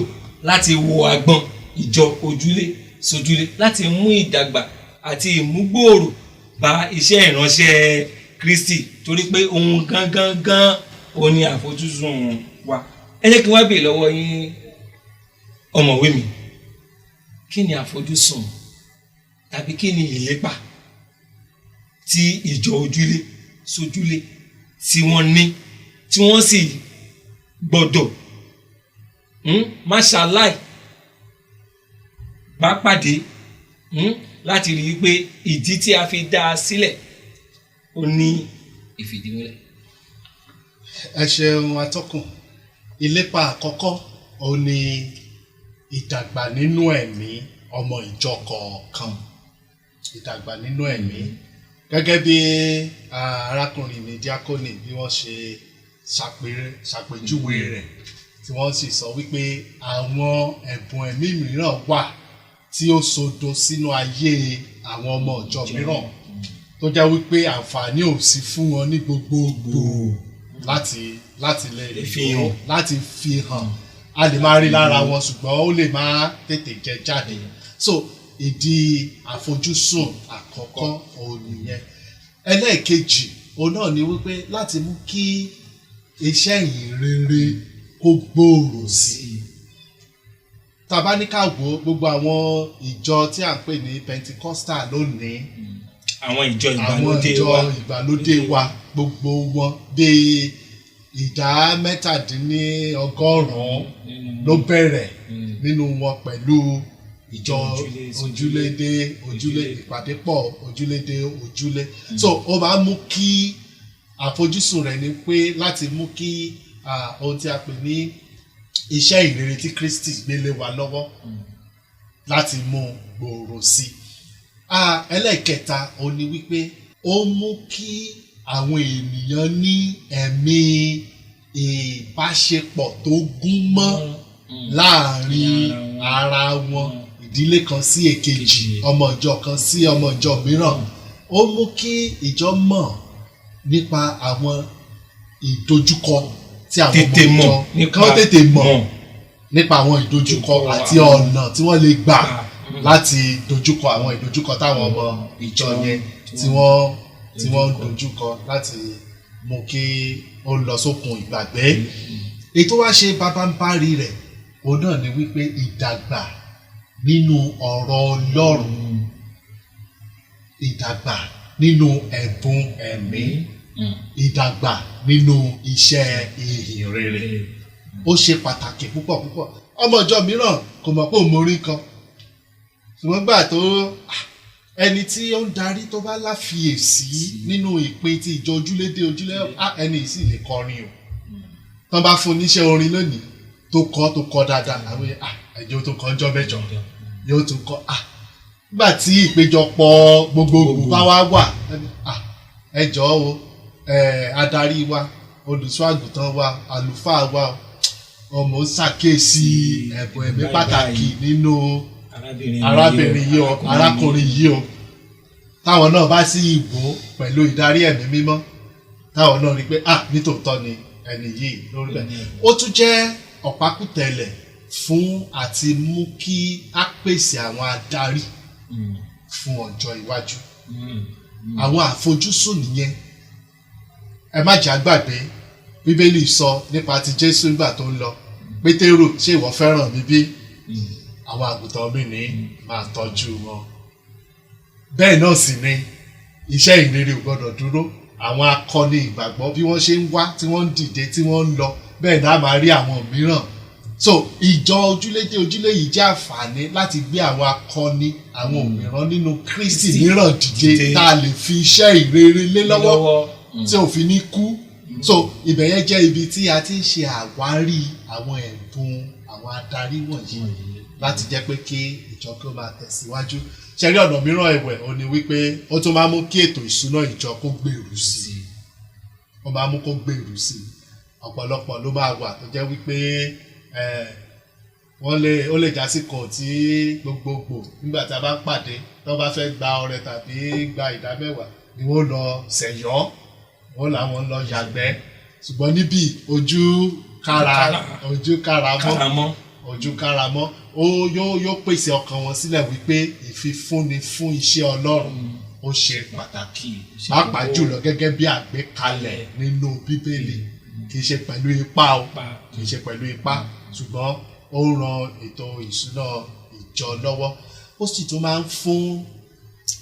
S2: láti wo agbọn ìjọ ojúlé sójúlé láti mú ìdàgbà àti ìmúgbòòrò bá iṣẹ́ ìránṣẹ́ Kristi torí pé ohun gangan òun ni àfojúsùn wa. ẹ jẹ́ kí wọ́n béèrè lọ́wọ́ yín ọ̀mọ̀wé mi kí ni àfojúsùn tàbí kí ni ìlépa tí ìjọ ojúlé sójúlé tí wọ́n ní tí wọ́n sì gbọ́dọ̀ má ṣaláì bá pàdé láti rí i pé ìdí tí a fi dá a sílẹ̀ ó ní ìfìdímúlẹ̀.
S4: ẹ ṣeun atọ́kùn ìlépa àkọ́kọ́ ó ní ìdàgbà nínú ẹ̀mí ọmọ ìjọ kọ̀ọ̀kan ìdàgbà nínú ẹ̀mí gẹ́gẹ́ bí arákùnrin mi díákónì bí wọ́n ṣe ṣàpèjúwe rẹ̀ tí wọ́n sì sọ wípé àwọn ẹ̀bùn ẹ̀mí mìíràn wà tí ó sodo sínú ayé àwọn ọmọ ìjọ mìíràn tó jẹ́ wípé àǹfààní ò sí fún wọn ní gbogbogbò láti lè fi hàn a lè máa rí lára wọn ṣùgbọ́n ó lè máa tètè jẹ jáde so ìdí àfojúsùn àkọ́kọ́ òun nìyẹn ẹlẹ́ẹ̀kejì òun náà ni wípé láti mú kí iṣẹ́ ìhìnrere kó gbòòrò sí i tá bá ní ká wò gbogbo àwọn ìjọ tí à ń pè ní Pentecostal lónìí
S2: àwọn ìjọ
S4: ìgbàlódé wa gbogbo wọn dé ìdá 97% ló bẹ̀rẹ̀ nínú wọn pẹ̀lú ìjọ ojúlé ìpàdé pọ̀ ojúlé so ó máa mú kí àfojúsùn rẹ̀ ni pé láti mú kí ohun tí a pè ní iṣẹ́ ìrere tí Kristi gbélé wa lọ́wọ́ láti mú gbòòrò sí i ẹlẹ́ẹ̀kẹta ó ní wípé ó mú kí àwọn ènìyàn ní ẹ̀mí ìbáṣepọ̀ tó gún mọ́ láàrin ara wọn ìdílé kan sí èkejì ọmọ ìjọ kan sí ọmọ ìjọ mìíràn ó mú kí ìjọ mọ̀ nípa àwọn ìdojúkọ tí àwọn ọmọ ìjọ kan tètè mọ̀ nípa àwọn ìdojúkọ àti ọ̀nà tí wọ́n lè gbà láti dojúkọ àwọn ìdojúkọ táwọn ọmọ ìjọ yẹn tí wọ́n ń dojúkọ láti mú kí ó lọ sókun ìgbàgbé ètò wá ṣe bábánbárí rẹ̀ òun náà ni wípé ìdàgbà nínú ọ̀rọ̀ Ọlọ́run ìdàgbà nínú ẹ̀bùn ẹ̀mí ìdàgbà nínú iṣẹ́ ìhìnrere ó ṣe pàtàkì púpọ̀ ọmọ ìjọ mìíràn kò mọ̀ pé òun mórí kan ṣùgbọ́n gbà tó ẹni tí ó ń darí tó bá láfiyèsí nínú ìpín tí ìjọ ojúlé ẹni yìí sì lè kọrin o tán bá fún níṣẹ́ orin lónìí tó kọ dáadáa àwọn ẹjọ́ tó kọ ọjọ́ mẹ́jọ yóò tún kọ nígbà tí ìpéjọpọ̀ gbogbogbò bá wà ẹjọ́ o adarí wa olùṣọ́ àgùntàn wa àlùfáà wa ọmọ ṣàkíyèsí ẹ̀bùn ẹ̀mí pàtàkì nínú arábìnrin yìí o arákùnrin yìí o táwọn náà bá sí ìbò pẹ̀lú ìdarí ẹ̀mí mímọ́ táwọn náà rí pé nítòótọ́ ni ẹni yìí lórí bẹ́ẹ̀. ó tún jẹ́ ọ̀pákùtẹ̀lẹ̀ fún àti mú kí á pèsè àwọn adarí fún ọjọ́ iwájú. àwọn àfojúsùn nìyẹn. ẹ má jà gbàgbé bíbélì sọ nípa ti Jésù nígbà tó ń lọ. Pétérù, ṣé ìwọ fẹ́ràn mi bí? Àwọn àgùntàn mi ní máa tọ́jú wọn. Bẹ́ẹ̀ náà sì ni iṣẹ́ ìrere ò gbọ́dọ̀ dúró. Àwọn akọni ìgbàgbọ́ bí wọ́n ṣe ń wá tí wọ́n ń dìde tí wọ́n ń lọ bẹ́ẹ̀ náà máa rí àwọn mìíràn. So ìjọ ojúlédé ojúlé yìí jẹ́ àǹfààní láti gbé àwọn akọni àwọn òmíràn nínú Kristi mìíràn dìde tá a lè fi iṣẹ́ ìrere lé lọ́wọ́ tí ò fi ní kú. So ibẹ̀ yẹn jẹ́ ibi tí a ti ń ṣe àwárí àwọn ẹ̀bùn àwọn adarí wọ̀nyí láti jẹ́ pé kí ìjọ kí ó máa tẹ̀síwájú. Ṣẹ́rí ọ̀nà mìíràn ẹ̀wẹ̀ ò ní wípé ó tún máa mú kí ètò ìṣúná ìjọ kó gbèrú sí i. Ó máa mú kó gbèrú sí i. Ọ̀pọ̀lọpọ̀ ló máa wà tó jẹ́ wípé ó lè jásí kan tí gbogbogbò nígbà tí a bá ń pàdé tó bá fẹ́ gba ọrẹ tàbí gba ìdámẹ́wàá ni wọ́n lọ ṣẹ̀yọ́ wọ́n làwọn lọ yàgbẹ́ ṣùgbọ́n níbí ojú káramọ́ yóò pèsè ọkàn wọn sílẹ̀ wípé ìfifúnni fún iṣẹ́ Ọlọ́run ó ṣe pàtàkì pàápàá jùlọ gẹ́gẹ́ bí àgbékalẹ̀ nínú Bíbélì kì í ṣe pẹ̀lú ipá ṣùgbọ́n ó ń ran ètò ìṣúná ìjọ lọ́wọ́. Ó sì tún máa ń fún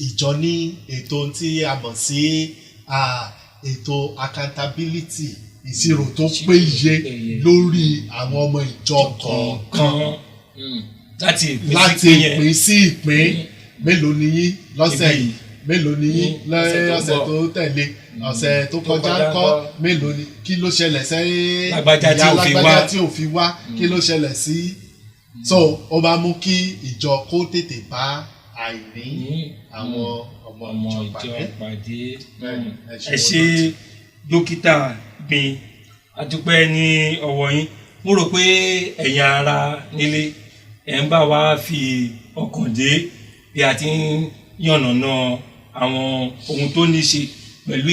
S4: ìjọ ní ètò tí a mọ̀ sí ètò accountability ìṣirò tó péye lórí àwọn ọmọ ìjọ kọ̀ọ̀kan láti ìpín sí ìpín. Mélòó ni yín lọ́sẹ̀ yìí, mélòó ni yín lọ́sẹ̀ tó tẹ̀lé, ọ̀sẹ̀ tó kọjá ńkọ́, mélòó ni kí ló ṣẹlẹ̀ sẹ́yìn lágbájá tí ò fi wá kí ló ṣẹlẹ̀ sí. So ó máa mú kí ìjọ kó tètè bá àìní àwọn ọmọ ìjọ pàdé.
S2: Ẹ ṣé dókítà Gbin, a dúpẹ́ ní ọwọ́ yín. Mo rò pé ẹ̀yin ará nílé ẹ̀ ń bá wa fi ọkàn dé bí a ti ń yànnàná àwọn ohun tó ní ṣe pẹ̀lú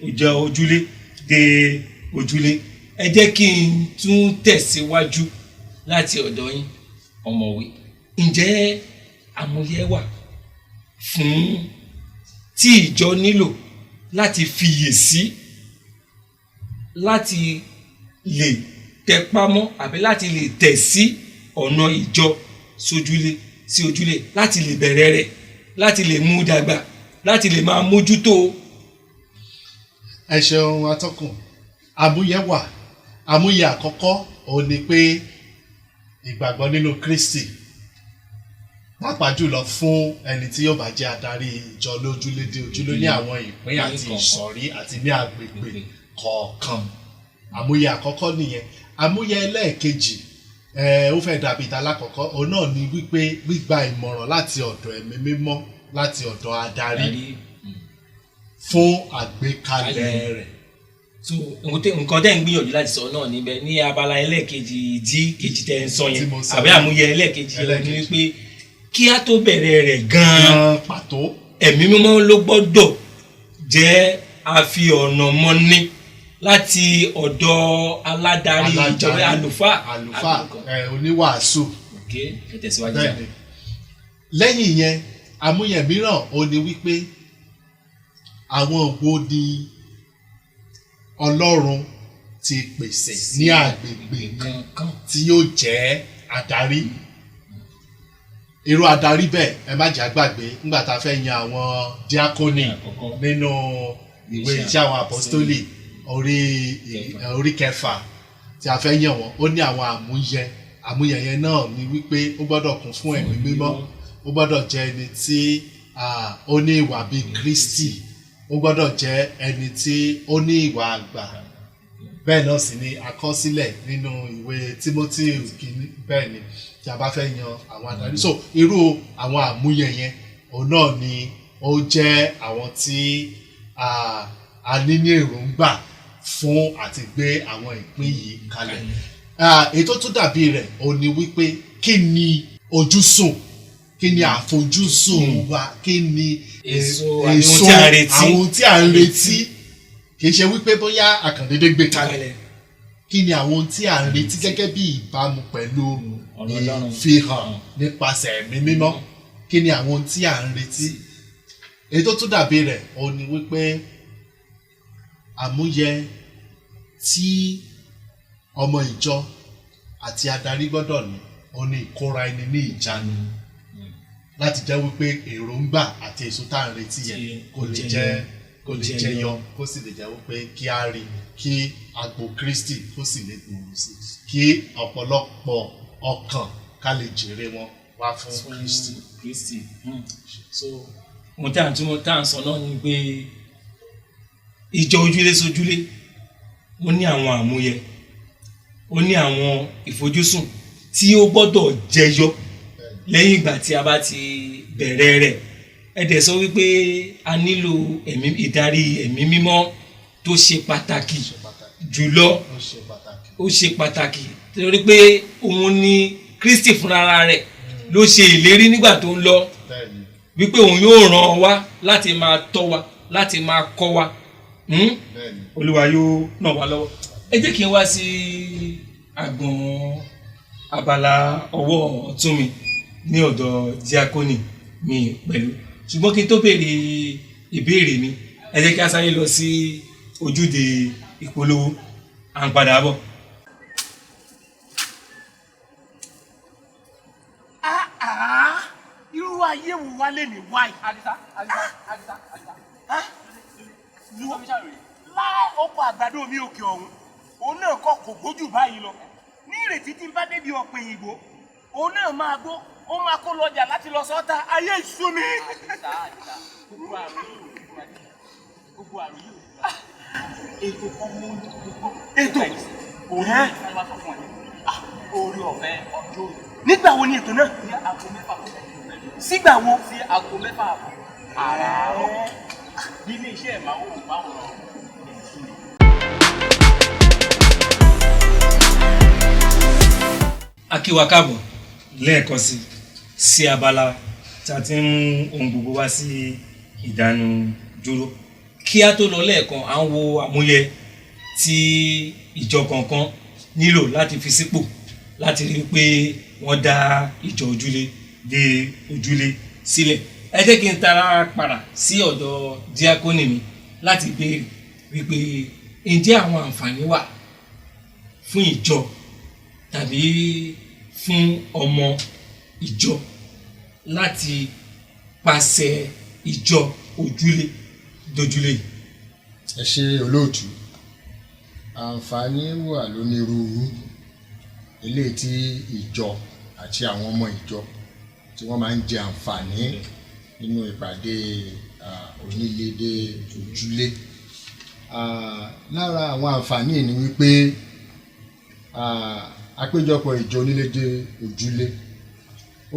S2: ìjọ ojúlé dé ojúlé. Ẹ jẹ́ kí n tún tẹ̀síwájú láti ọ̀dọ̀ yín ọ̀mọ̀wé. Ǹjẹ́ àmúyẹ wà fún tí ìjọ nílò láti fiyèsí láti lè tẹpá mọ́ àbí láti lè tẹ̀ sí ọ̀nà ìjọ sójúlé sí ojúlé, láti lè bẹ̀rẹ̀ rẹ̀, láti lè mú dàgbà, láti lè máa mójútó?
S4: Ẹ ṣeun atọ́kùn. Àmúyẹ wà. Àmúyẹ àkọ́kọ́ òun ni pé ìgbàgbọ́ nínú Kristi pàápàá jùlọ fún ẹni tí yóò bá jẹ́ adarí ìjọ lójúlé dé ojúlé ní àwọn ìpín àti ìsọ̀rí àti ní agbègbè kọ̀ọ̀kan. Àmúyẹ àkọ́kọ́ nìyẹn. Àmúyẹ ẹlẹ́ẹ̀kejì ó fẹ́ dàbí ìdálákọ̀ọ́kọ́ òun náà ni wípé gbígba ìmọ̀ràn láti ọ̀dọ̀ ẹ̀mí mímọ́ láti ọ̀dọ̀ adarí fún àgbékalẹ̀ rẹ̀.
S2: So nǹkan tẹ́ ń gbìyànjú láti sọ náà níbẹ̀ ní abala ẹlẹ́ẹ̀kejì kejì tẹ́ ń sọ yẹn àbí àmúyẹ ẹlẹ́ẹ̀kejì yẹn ni wípé kí á tó bẹ̀rẹ̀ rẹ̀ gan-an
S4: pàtó
S2: ẹ̀mí mímọ́ ló gbọ́dọ̀ jẹ́ àfi ọ̀nà mọ́ni láti ọ̀dọ̀ aládarí ìjọba àlùfáà
S4: oníwàásù. Lẹ́yìn yẹn àmúyẹ mìíràn ó ní wípé àwọn ògbó ni Ọlọ́run ti pèsè ní agbègbè kan tí yóò jẹ́ adarí. Irú adarí bẹ́ẹ̀ ẹ má jà gbàgbé nígbà tá a fẹ́ yan àwọn díákónì nínú ìwé iṣẹ́ àwọn àpọ́stólì orí 6 tí a fẹ́ yàn wọ́n. Ó ní àwọn àmúyẹ yẹn náà ni wípé ó gbọ́dọ̀ kún fún ẹ̀mí mímọ́, ó gbọ́dọ̀ jẹ́ ẹni tí ó ní ìwà bíi Kristi, ó gbọ́dọ̀ jẹ́ ẹni tí ó ní ìwà àgbà. Bẹ́ẹ̀ náà sì ni àkọsílẹ̀ nínú ìwé Tímótì kìíní bẹ́ẹ̀ ni tí a bá fẹ́ yan àwọn adarí. So irú àwọn àmúyẹ yẹn òun náà ni ó jẹ́ àwọn tí a ní ní èròǹgbà fún àti gbé àwọn ìpín yìí kalẹ̀. Èyí tó tún dàbí rẹ̀ òun ni wípé kí ni ojúsùn, kí ni àfojúsùn wa, kí ni
S2: èso àwọn
S4: tí à ń retí, kì í ṣe wípé bóyá àkàndédé gbé kalẹ̀. Kí ni àwọn ohun tí à ń retí gẹ́gẹ́ bí ìbámu pẹ̀lú ìfihàn nípasẹ̀ ẹ̀mí mímọ́? Kí ni àwọn ohun tí à ń retí? Èyí tó tún dàbí rẹ̀ ó ní wípé àmúyẹ tí ọmọ ìjọ àti adarí gbọ́dọ̀ ní ó ní ìkóra ẹni ní ìjánu láti jẹ́ wípé èròǹgbà àti èso tá à ń retí yẹn kó lè jẹyọ, kó sì lè jẹ́ wípé kí á rí, kí agbo Kristi kó sì lè gbòòrò sí, kí ọ̀pọ̀lọpọ̀ ọkàn ká lè jèrè wọn wá fún Kristi.
S2: So mo tá à ń sọ náà ni pé ìjọ ojúlé sójúlé ó ní àwọn àmúyẹ, ó ní àwọn ìfojúsùn tí ó gbọ́dọ̀ jẹyọ lẹ́yìn ìgbà tí a bá ti bẹ̀rẹ̀ rẹ̀. Ẹ dẹ̀ sọ wípé a nílò ìdarí ẹ̀mí mímọ́ tó ṣe pàtàkì jùlọ. Ó ṣe pàtàkì torí pé òun ni Kristi fúnra rẹ̀ ló ṣe ìlérí nígbà tó ń lọ wípé òun yóò ràn wá láti máa tọ́ wa, láti máa kọ́ wa. Olúwa yóò ràn wá lọ́wọ́. Ẹ jẹ́ kí n wá sí àgbọ̀n abala ọwọ́ ọ̀tún mi ní ọ̀dọ̀ díákónì mi pẹ̀lú. Ṣùgbọ́n kí n tó béèrè ìbéèrè mi, ẹ jẹ́ kí a sáré lọ sí ojúde ìpolówó. À ń padà bọ̀.
S6: Irú ayé wo wá lè ní wáyé? Àdìsá. Láì oko àgbàdo mi òkè ọ̀hún, òun náà kọ́ kò gbójú báyìí lọ. Ní ìrètí tí n bá débi ọ̀pẹ ìgbò, òun náà máa gbó, ó máa kó lọ́jà láti lọ sọ́ta, ayé ìṣú mi. Àdìsá, gbogbo àrùn yìí. Ètò kan mú gbogbo. Ètò òun ẹ́ orí ọ̀fẹ́ ọjọ́ òní. Nígbà wo ni ètò náà? Ní aago 6. Sígbà wo? Sí aago 6 àràárọ̀. Bí ilé iṣẹ́ ìmáwòrán.
S2: A kí wa káàbọ̀ lẹ́ẹ̀kan sí abala tí a ti ń mú ohun gbogbo wá sí ìdánudúró. Kí a tó lọ lẹ́ẹ̀kan, à ń wo àmúyẹ tí ìjọ kọ̀ọ̀kan nílò láti fi sípò láti rí pé wọ́n dá ìjọ ojúlé dé ojúlé sílẹ̀. Ẹ jẹ́ kí n tara padà sí ọ̀dọ̀ díákónì mi láti béèrè wípé ǹjẹ́ àwọn àǹfààní wà fún ìjọ tàbí fún ọmọ ìjọ láti pàṣẹ ìjọ ojúlé dojúlé?
S3: Ẹ ṣé olóòtú. Àǹfààní wà lónírúurú eléyìí tí ìjọ àti àwọn ọmọ ìjọ tí wọ́n máa ń jẹ àǹfààní nínú ìpàdé onílédé ojúlé. Lára àwọn àǹfààní ni wípé àpéjọpọ̀ ìjọ onílédé ojúlé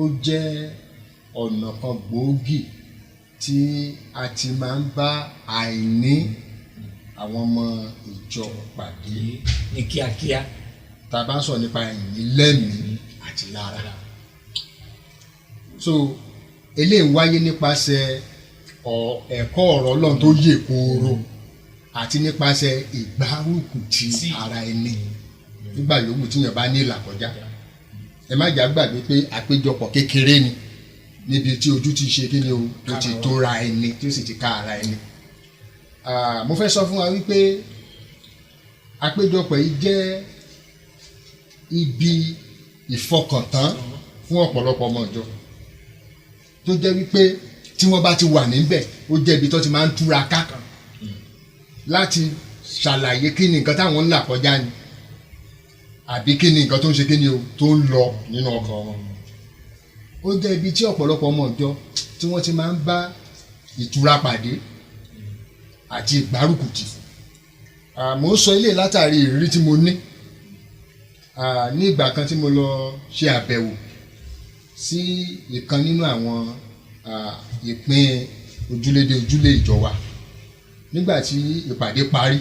S3: ó jẹ́ ọ̀nà kan gbòógì tí a ti máa ń bá àìní àwọn ọmọ ìjọ pàdé
S2: ní kíákíá.
S3: Tá a bá ń sọ nípa àìní lẹ́mìí àti lára. So eléyìí wáyé nípasẹ̀ ẹ̀kọ́ ọ̀rọ̀ Ọlọ́run tó yè kooro àti nípasẹ̀ ìgbárùkù ti ara ẹni nígbà yòówù tíyàn bá ní ìlàkọjá. Ẹ má jà gbàgbé pé àpéjọpọ̀ kékeré ni níbi tí ojú ti ṣe kí ni o tó ti tóra ẹni tí ó sì ti ká ara ẹni. Mo fẹ́ sọ fún wa wípé àpéjọpọ̀ yìí jẹ́ ibi ìfọkàntán fún ọ̀pọ̀lọpọ̀ ọmọ ìjọ tó jẹ́ wípé tí wọ́n bá ti wà níbẹ̀ ó jẹ́ ibi tó ti máa ń túra ká láti ṣàlàyé kí ni nǹkan táwọn ń là kọjá ni àbí kí ni nǹkan tó ń ṣe kí ni o tó ń lọ nínú ọkàn wọn. Ó jẹ́ ibi tí ọ̀pọ̀lọpọ̀ ọmọ ìjọ tí wọ́n ti máa ń bá ìtura pàdé àti ìgbárùkùtì. Mo ń sọ ilé látàrí ìrírí tí mo ní ní ìgbà kan tí mo lọ ṣe àbẹ̀wò sí ìkan nínú àwọn ìpín ojúlédé ojúlé ìjọ wa. Nígbà tí ìpàdé parí,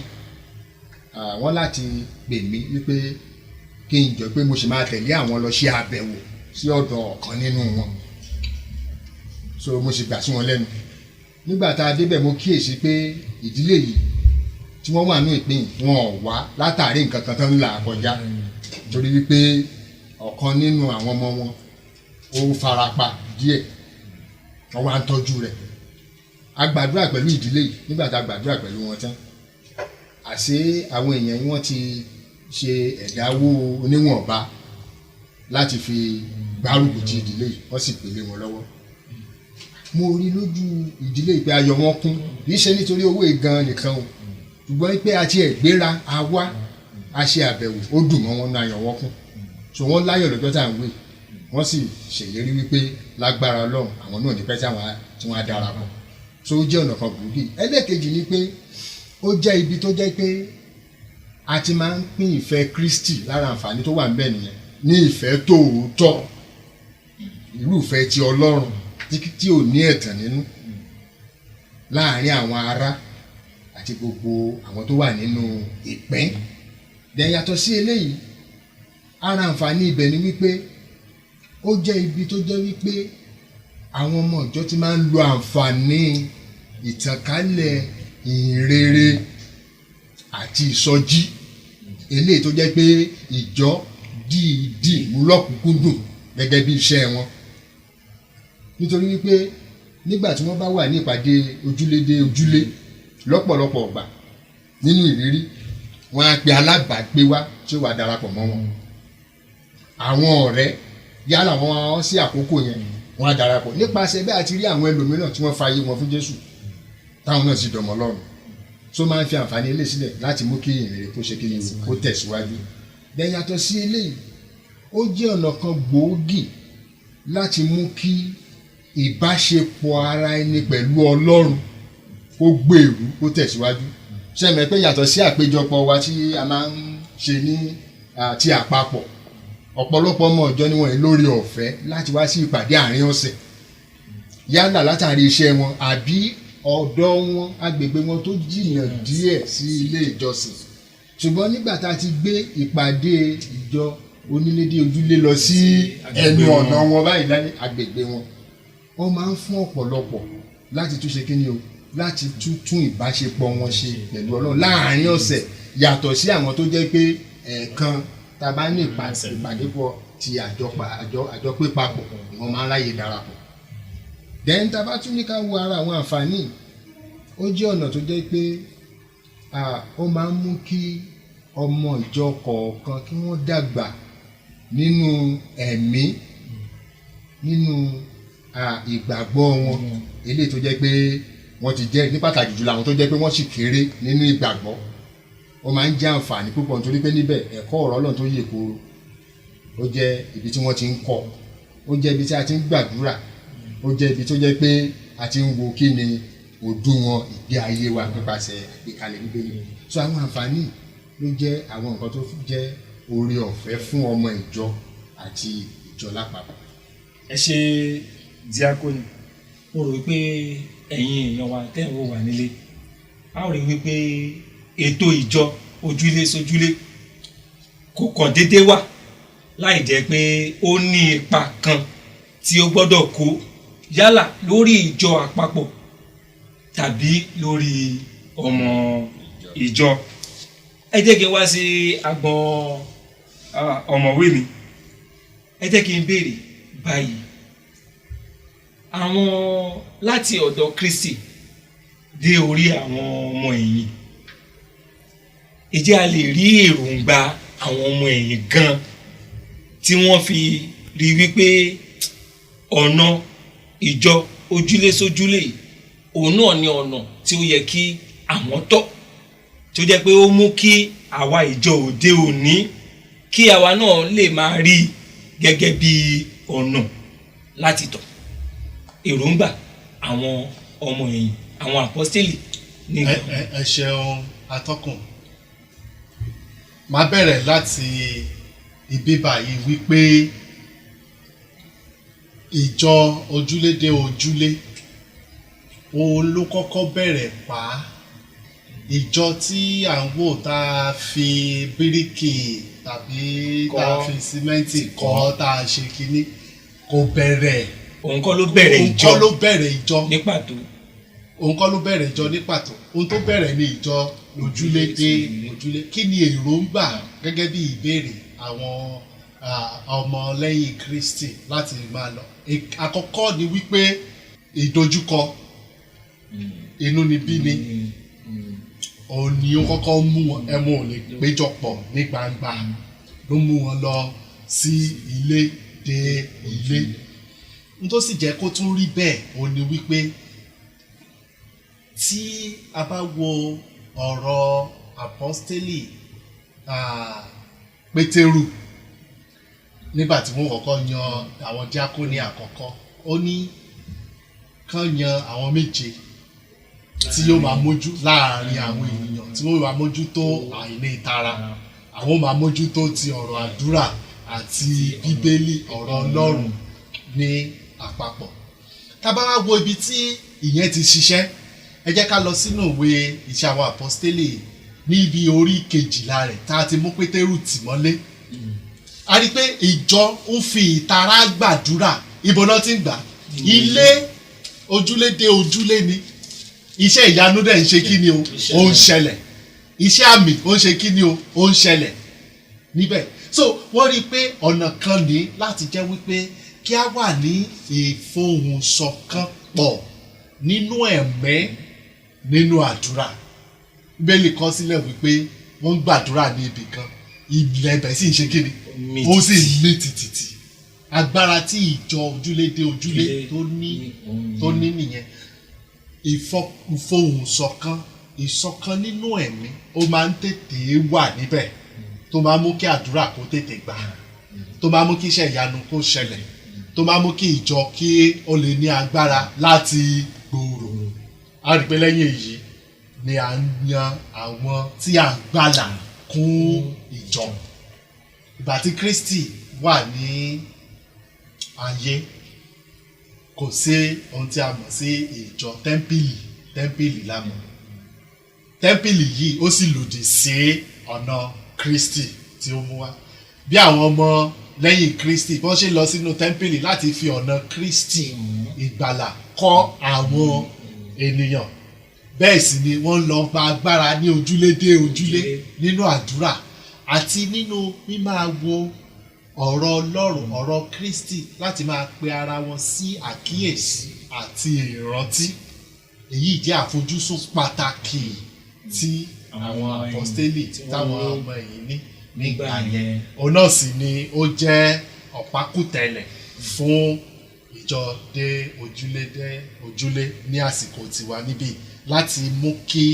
S3: wọ́n láti pè mí wípé kí n jọ pé mo sì máa tẹ̀lé àwọn lọ ṣe àbẹ̀wò sí ọ̀dọ̀ ọ̀kan nínú wọn so mo sì gbà sí wọn lẹ́nu nígbà tá a débẹ̀ mo kíyèsí pé ìdílé yìí tí wọ́n wà ní ìpín wọn ò wá látàrí nǹkan kan tó ń là kọjá torí wípé ọ̀kan nínú àwọn ọmọ wọn ó farapa díẹ̀ wọ́n wá ń tọ́jú rẹ̀ a gbàdúrà pẹ̀lú ìdílé yìí nígbà tá a gbàdúrà pẹ̀lú wọn tán àṣé àwọn èèyàn yìí wọ́n ti ṣe ẹ̀dáwó oníwọ̀nba láti fi gbárùkù ti ìdílé yìí wọ́n sì pèlè wọn lọ́wọ́ mo rí lójú ìdílé yìí pé ayọ̀ wọn kún kì í ṣe nítorí owó ìgan nìkan o ṣùgbọ́n pé a ti ẹ̀gbéra a wá a ṣe àbẹ̀wò ó dùn mọ́ wọn náà ayọ̀ wọn kún so wọ́n láyọ̀ lọ́jọ́ tá à ń wé wọ́n sì ṣèlérí wípé lágbára Ọlọ́run àwọn náà ní pẹ́ tí wọ́n á darapọ̀ so ó jẹ́ ọ̀nà kan gbòógì ẹlẹ́ẹ̀kejì ni pé ó jẹ́ ibi tó jẹ́ pé a ti máa ń pín ìfẹ́ Kristi lára àǹfààní tó wà ń bẹ̀ nìyẹn ní ìfẹ́ tòótọ́ irú ìfẹ́ ti Ọlọ́run tí ò ní ẹ̀tàn nínú láàárín àwọn ará àti gbogbo àwọn tó wà nínú ìpín dẹ̀ yàtọ̀ sí eléyìí ara àǹfààní ibẹ̀ ni wípé ó jẹ́ ibi tó jẹ́ wípé àwọn ọmọ ìjọ ti máa ń lo àǹfààní ìtànkálẹ̀ ìhìnrere àti ìsọjí eléyìí tó jẹ́ pé ìjọ dìídì mú lọ́kùnkúndùn gẹ́gẹ́ bí iṣẹ́ wọn nítorí wípé nígbà tí wọ́n bá wà ní ìpàdé ojúlé dé ojúlé lọ́pọ̀lọpọ̀ ọgbà nínú ìrírí wọn á pe alábàágbé wá tí ó wà darapọ̀ mọ́ wọn àwọn ọ̀rẹ́ yálà wọn sí àkókò yẹn wọn á darapọ̀ nípasẹ̀ bẹ́ẹ̀ àti rí àwọn ẹlòmíràn tí wọ́n fa ayé wọn fún Jésù táwọn náà sì dọ̀mọ́ Ọlọ́run tó máa ń fi àǹfààní ilé sílẹ̀ láti mú kí ìrere kó ṣe kí ni kó tẹ̀síwájú bẹ́ẹ̀ yàtọ̀ sí eléyìí ó jẹ́ ọ̀nà kan gbòógì láti mú kí ìbáṣepọ̀ ara ẹni pẹ̀lú Ọlọ́run kó gbèrú kó tẹ̀síwájú sẹ́mi pé yàtọ̀ sí àpéjọpọ̀ wa tí a máa ń ṣe ní ti àpapọ̀ ọ̀pọ̀lọpọ̀ ọmọ ìjọ ni wọ́n lórí ọ̀fẹ́ láti wá sí ìpàdé àárín ọ̀sẹ̀ yálà látàrí iṣẹ́ wọn àbí ọ̀dọ̀ wọn agbègbè wọn tó jìnnà díẹ̀ sí ilé ìjọsìn ṣùgbọ́n nígbà tá a ti gbé ìpàdé ìjọ onílédé ojúlé lọ sí ẹnu ọ̀nà wọn báyìí láyé agbègbè wọn wọ́n máa ń fún ọ̀pọ̀lọpọ̀ láti tún ṣe kíni o láti tún ìbáṣepọ̀ wọn ṣe pẹ̀lú Ọlọ́run láàárín ọ̀sẹ̀ yàtọ̀ sí àwọn tó jẹ́ pé ẹ̀ẹ̀kan tá a bá ní ìpàdé pọ̀ ti àjọ pé papọ̀ wọ́n máa ń ráyè darapọ̀ then tá a bá tún ní ká wo ara àwọn àǹfààní ó jẹ́ ọ̀nà tó jẹ́ pé ó máa ń mú kí ọmọ ìjọ kọ̀ọ̀kan kí wọ́n dàgbà nínú ẹ̀mí nínú ìgbàgbọ́ wọn eléyìí tó jẹ́ pé wọ́n ti jẹ́ ní pàtàkì jùlọ àwọn tó jẹ́ pé wọ́n sì kéré nínú ìgbàgbọ́ ó máa ń jẹ́ àǹfààní púpọ̀ nítorí pé níbẹ̀ ẹ̀kọ́ ọ̀rọ̀ Ọlọ́run tó yè kooro ó jẹ́ ibi tí wọ́n ti ń kọ́ ó jẹ́ ibi tí a ti ń gbàdúrà ó jẹ́ ibi tó jẹ́ pé a ti ń wo kí ni òdiwọ̀n ìgbé ayé wa nípasẹ̀ ìkàlẹ̀ Bíbélì so àwọn àǹfààní ló jẹ́ àwọn nǹkan tó jẹ́ oore ọ̀fẹ́ fún ọmọ ìjọ àti ìjọ lápapọ̀.
S2: ẹ ṣe díákónì mo rò wípé ẹ̀yin èèyàn wa tẹ́ ń wò wá nílé a rí wípé ètò ìjọ ojúlé sójúlé kò kàn déédéé wà láì jẹ́ pé ó ní ipa kan tí ó gbọ́dọ̀ kó yálà lórí ìjọ àpapọ̀ tàbí lórí ọmọ ìjọ. ẹ jẹ́ kí n wá sí agbọn ọ̀mọ̀wé mi ẹ jẹ́ kí n béèrè báyìí àwọn láti ọ̀dọ̀ Kristi dé orí àwọn ọmọ ẹ̀yìn ìjẹ́ a lè rí èròǹgbà àwọn ọmọ ẹ̀yìn gan tí wọ́n fi rí wípé ọ̀nà ìjọ ojúlé sójúlé òun náà ni ọ̀nà tí ó yẹ kí àwọn tọ̀ tó jẹ́ pé ó mú kí àwa ìjọ òde òní kí àwa náà lè máa rí gẹ́gẹ́ bí ọ̀nà láti tọ̀ èròǹgbà àwọn ọmọ ẹ̀yìn àwọn àpọ́stélì ní.
S4: ẹ ṣeun atọ́kùn máa bẹ̀rẹ̀ láti ibi báyìí wípé ìjọ ojúlé dé ojúlé òun ló kọ́kọ́ bẹ̀rẹ̀ pa á ìjọ tí à ń wò tá a fi bíríkì tàbí tá a fi símẹ́ǹtì kọ́ tá a ṣe kínní kò bẹ̀rẹ̀
S2: òun kọ́ ló bẹ̀rẹ̀
S4: òun
S2: ìjọ
S4: kọ́ ló bẹ̀rẹ̀ ìjọ
S2: ní pàtó.
S4: òun kọ́ ló bẹ̀rẹ̀ ìjọ ní pàtó ohun tó bẹ̀rẹ̀ ní ìjọ ojúlé dé ojúlé kí ni èròǹgbà gẹ́gẹ́ bí ìbéèrè àwọn ọmọ lẹ́yìn Kristi láti máa lọ. Àkọ́kọ́ ni wípé ìdojúkọ inúnibíni òun ni ó kọ́kọ́ mú wọn ẹmu ò lè péjọpọ̀ ní gbangba ló mú wọn lọ sí ilé dé ilé. N tó sì jẹ́ kó tún rí bẹ́ẹ̀ òun ni wípé tí a bá wo ọ̀rọ̀ apọ́stélì Pétérù nígbà tí wọ́n kọ́kọ́ yan àwọn díákónì àkọ́kọ́ ó ní kán yan àwọn méje tí yóò máa mójú láàrin àwọn ènìyàn tí wọ́n máa mójú tó àìní ìtara àwọn máa mójú tó ti ọ̀rọ̀ àdúrà àti bíbélì ọ̀rọ̀ Ọlọ́run ní àpapọ̀. Tá bá wá wo ibi tí ìyẹn ti ṣiṣẹ́ ẹ jẹ́ ká lọ sínú ìwé Iṣẹ́ àwọn Àpọ́stélì níbi orí 12 rẹ̀ tá a ti mú Pétérù tì mọ́lé. A rí i pé ìjọ ń fi ìtara gbàdúrà ibo náà ti ń gbà ilé ojúlé dé ojúlé ni iṣẹ́ ìyanu dẹ̀ ń ṣe kí ni o ó ń ṣẹlẹ̀ iṣẹ́ àmì ó ń ṣe kí ni o ó ń ṣẹlẹ̀ níbẹ̀. So wọ́n rí i pé ọ̀nà kan ní láti jẹ́ wípé kí a wà ní ìfohùnṣọ̀kan pọ̀ nínú ẹ̀mẹ́ nínú àdúrà. Bíbélì kọ sílẹ̀ wípé wọ́n ń gbàdúrà ní ibì kan ilẹ̀ ibẹ̀ sì ń ṣe kí ni ó sì ń mì tìtìtì. Agbára tí ìjọ ojúlé dé ojúlé tó ní nìyẹn. Ìfohùnṣọ̀kan ìṣọ̀kan nínú ẹ̀mí ó máa ń tètè wà níbẹ̀ tó máa mú kí àdúrà kó tètè gbà tó máa mú kí iṣẹ́ ìyanu kó ṣẹlẹ̀ tó máa mú kí ìjọ kí ó lè ní agbára láti gbòòrò. A rí pé lẹ́yìn èyí ni à ń yan àwọn tí à ń gbàlà kún ìjọ. Ìgbà tí Kristi wà ní ayé kò sí ohun tí a mọ̀ sí ìjọ tẹ́ḿpìlì la mọ̀. Tẹ́ḿpìlì yìí ó sì lòdì sí ọ̀nà Kristi tí ó mú wá. Bí àwọn ọmọ lẹ́yìn Kristi bọ́n ṣe lọ sínú tẹ́ḿpìlì láti fi ọ̀nà Kristi ìgbàlà kọ́ àwọn ènìyàn bẹ́ẹ̀ sì ni wọ́n lọ gba agbára ní ojúlé dé ojúlé nínú àdúrà àti nínú mímáa wo ọ̀rọ̀ Ọlọ́run ọ̀rọ̀ Kristi láti máa pe ara wọn sí àkíyèsí àti ìrántí. Èyí jẹ́ àfojúsùn pàtàkì tí àwọn apọ́stélì táwọn ọmọ ẹ̀yìn ní nígbà yẹn. Òun náà sì ni ó jẹ́ ọ̀pákùtẹ̀lẹ̀ fún ìjọ dé ojúlé ní àsìkò tiwa níbí láti mú kí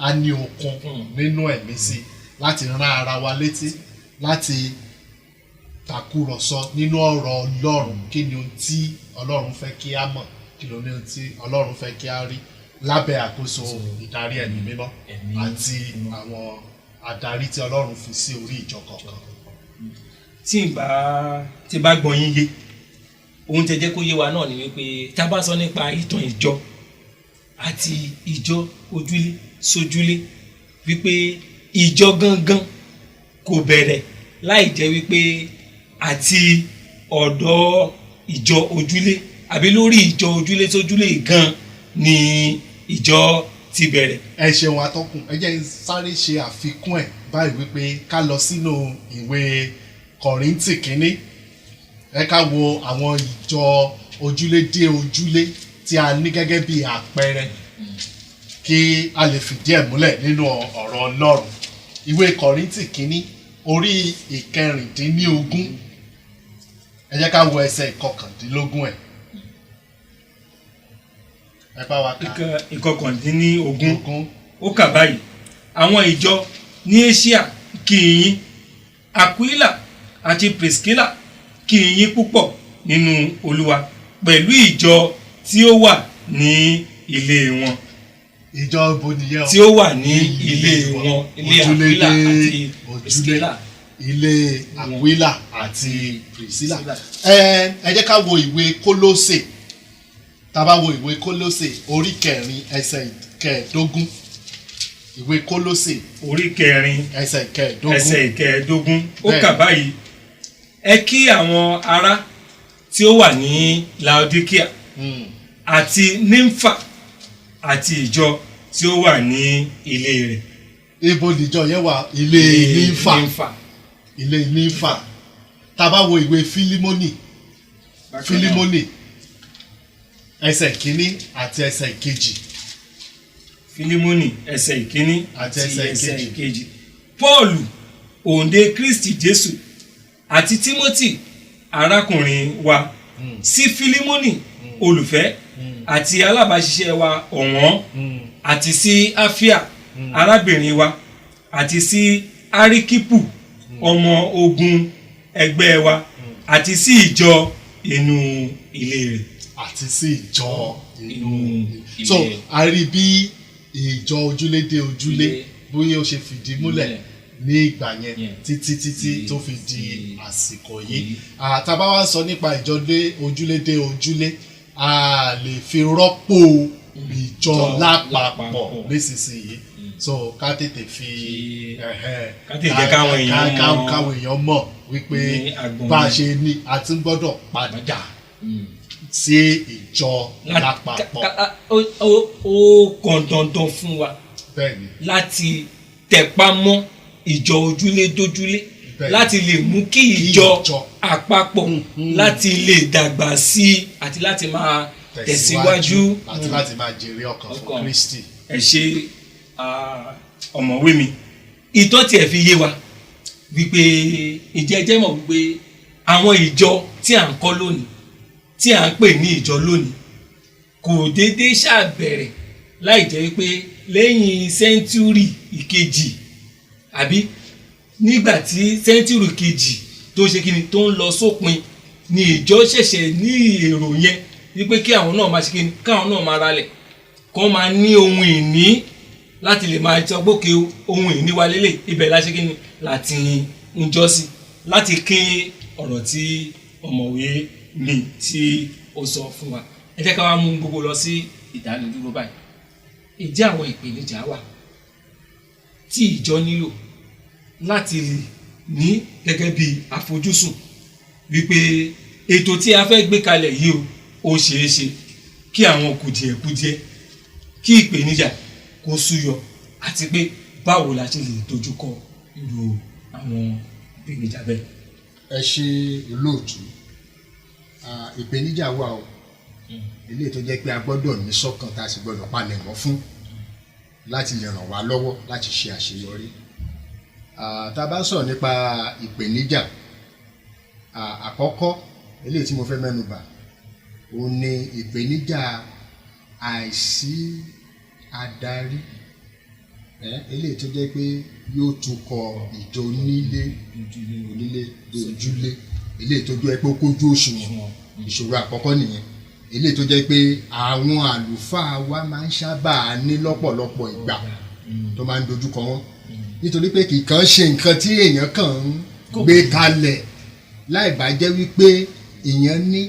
S4: a ní okun nínú ẹ̀mí sí láti rán ara wa létí láti tàkúrọ̀sọ nínú ọ̀rọ̀ Ọlọ́run kí ni ohun tí Ọlọ́run fẹ́ kí a mọ̀ kí ni ohun tí Ọlọ́run fẹ́ kí a rí lábẹ́ àkóso ìdarí ẹ̀mí mímọ́ àti àwọn adarí tí Ọlọ́run fi sí orí ìjọ kọ̀ọ̀kan.
S2: tí bá gbọ́ yín yé ohun tẹ́ jẹ́ kó yé wa náà ni wípé tá a bá sọ nípa ìtàn ìjọ àti ìjọ ojúlé sójúlé wípé ìjọ gangan kò bẹ̀rẹ̀ láì jẹ́ wípé àti ọ̀dọ̀ ìjọ ojúlé àbí lórí ìjọ ojúlé sójúlé gan ni ìjọ ti bẹ̀rẹ̀.
S4: Ẹ ṣeun atọ́kùn ẹ jẹ́ sáré ṣe àfikún ẹ̀ báyìí wípé ká lọ sínú ìwé Kọ́ríńtì kínní ẹ ká wo àwọn ìjọ ojúlé dé ojúlé tí a ní gẹ́gẹ́ bí àpẹẹrẹ kí a lè fìdí ẹ̀ múlẹ̀ nínú ọ̀rọ̀ Ọlọ́run. Ìwé Kọ́ríńtì kínní orí 19 ẹ jẹ́ ká wo ẹsẹ̀ 19 ẹ̀. Ẹ bá wa kà.
S2: 19 ó kà báyìí àwọn ìjọ ní Asia kí yín Aquila àti Priscilla kí yín púpọ̀ nínú Olúwa pẹ̀lú ìjọ tí ó wà ní ilé wọn.
S4: Ìjọ ibo nìyẹn o.
S2: Tí ó wà ní ilé wọn ilé Aquila àti Priscilla.
S4: Ilé Aquila àti Priscilla. Ẹ jẹ́ ká wo ìwé Kólósè. Tá bá wo ìwé Kólósè orí 4 ẹsẹ̀ 15. Ìwé Kólósè
S2: orí 4
S4: ẹsẹ̀ 15.
S2: ó kà báyìí ẹ kí àwọn ará tí ó wà ní Laodicea àti Nympha àti ìjọ tí ó wà ní ilé rẹ̀.
S4: ibo nìjọ yẹn wà? ilé Nympha. ilé Nympha. tá a bá wo ìwé Fílímónì ẹsẹ̀ kínní àti ẹsẹ̀ kejì.
S2: Fílímónì ẹsẹ̀ ìkíní àti ẹsẹ̀ ìkejì. Pọ́ọ̀lù òǹdè Kristi Jésù àti Tímótì arákùnrin wa sí Fílímónì olùfẹ́ àti alábàáṣiṣẹ́ wa ọ̀wọ́n àti sí Áfíà arábìnrin wa àti sí Áríkípù ọmọ ogun ẹgbẹ́ wa àti sí ìjọ inú ilé rẹ̀.
S4: àti sí ìjọ inú ilé. So a rí bí ìjọ ojúlé dé ojúlé bóyá ó ṣe fìdí múlẹ̀ ní ìgbà yẹn títí tó fi di àsìkò yìí. tá bá wá sọ nípa ìjọ dé ojúlé a lè fi rọ́pò ìjọ lápapọ̀ nísinsìnyí. So ká tètè fi
S2: káwọn
S4: èèyàn mọ̀ wípé bá a ṣe ní a ti gbọ́dọ̀ padà sí ìjọ lápapọ̀.
S2: ó kàn dandan fún wa láti tẹpá mọ́ ìjọ ojúlé dójúlé láti lè mú kí ìjọ àpapọ̀ láti lè dàgbà sí àti láti máa tẹ̀síwájú
S4: àti láti máa jèrè ọkàn fún Kristi.
S2: ẹ ṣe ọ̀mọ̀wé mi ìtọ́ tiẹ̀ fi yé wa wípé ìjẹ́jẹ́ mọ̀ wípé àwọn ìjọ tí à ń kọ́ lónìí tí à ń pè ní ìjọ lónìí kò déédéé ṣàbẹ̀rẹ̀ láì jẹ́ wípé lẹ́yìn sẹ́ńtúrì ìkejì àbí nígbà tí sẹ́ńtúrì kejì tó ṣe kíni tó ń lọ sópin ni ìjọ ṣẹ̀ṣẹ̀ ní èrò yẹn wípé kí àwọn náà máa ṣe kíni káwọn náà máa ralẹ̀ kó máa ní ohun ìní láti lè máa sọ gbókè ohun ìní wa lélẹ̀ ibẹ̀ láṣẹ kíni láti ń jọ́ sí láti kí ọ̀rọ̀ tí ọ̀mọ̀wé mi tí ó sọ fún wa. Ẹ jẹ́ ká wá mú gbogbo lọ sí ìdánidúró báyìí. Ìjẹ́ àwọn ìpèníjà wà tí ìjọ nílò láti lè ní gẹ́gẹ́ bí àfojúsùn wípé ètò tí a fẹ́ gbé kalẹ̀ yìí ó ṣeé ṣe kí àwọn kùdìẹ̀kudiẹ kí ìpèníjà kó súyọ àti pé báwo la ṣe lè dojúkọ irú àwọn ìpèníjà bẹ́ẹ̀.
S3: Ẹ ṣe olóòtú ìpèníjà wà o eléyìí tó jẹ́ pé a gbọ́dọ̀ ní sọ́kàn tá a sì gbọ́dọ̀ palẹ̀mọ́ fún láti lè ràn wá lọ́wọ́ láti ṣe àṣeyọrí. Tá a bá sọ̀rọ̀ nípa ìpèníjà àkọ́kọ́ eléyìí tí mo fẹ́ mẹ́nu bà òun ni ìpèníjà àìsí adarí eléyìí tó jẹ́ pé yóò tukọ̀ ìjọ onílé dojúlé eléyìí tó jẹ́ pé ó kójú òṣùwọ̀n ìṣòro àkọ́kọ́ nìyẹn eléyìí tó jẹ́ pé àwọn àlùfáà wa máa ń sábà ní lọ́pọ̀lọpọ̀ ìgbà tó máa ń dojúkọ wọn nítorí pé kì í kàn ṣe nǹkan tí èèyàn kàn ń gbé kalẹ̀ láì bá jẹ́ wípé èèyàn ní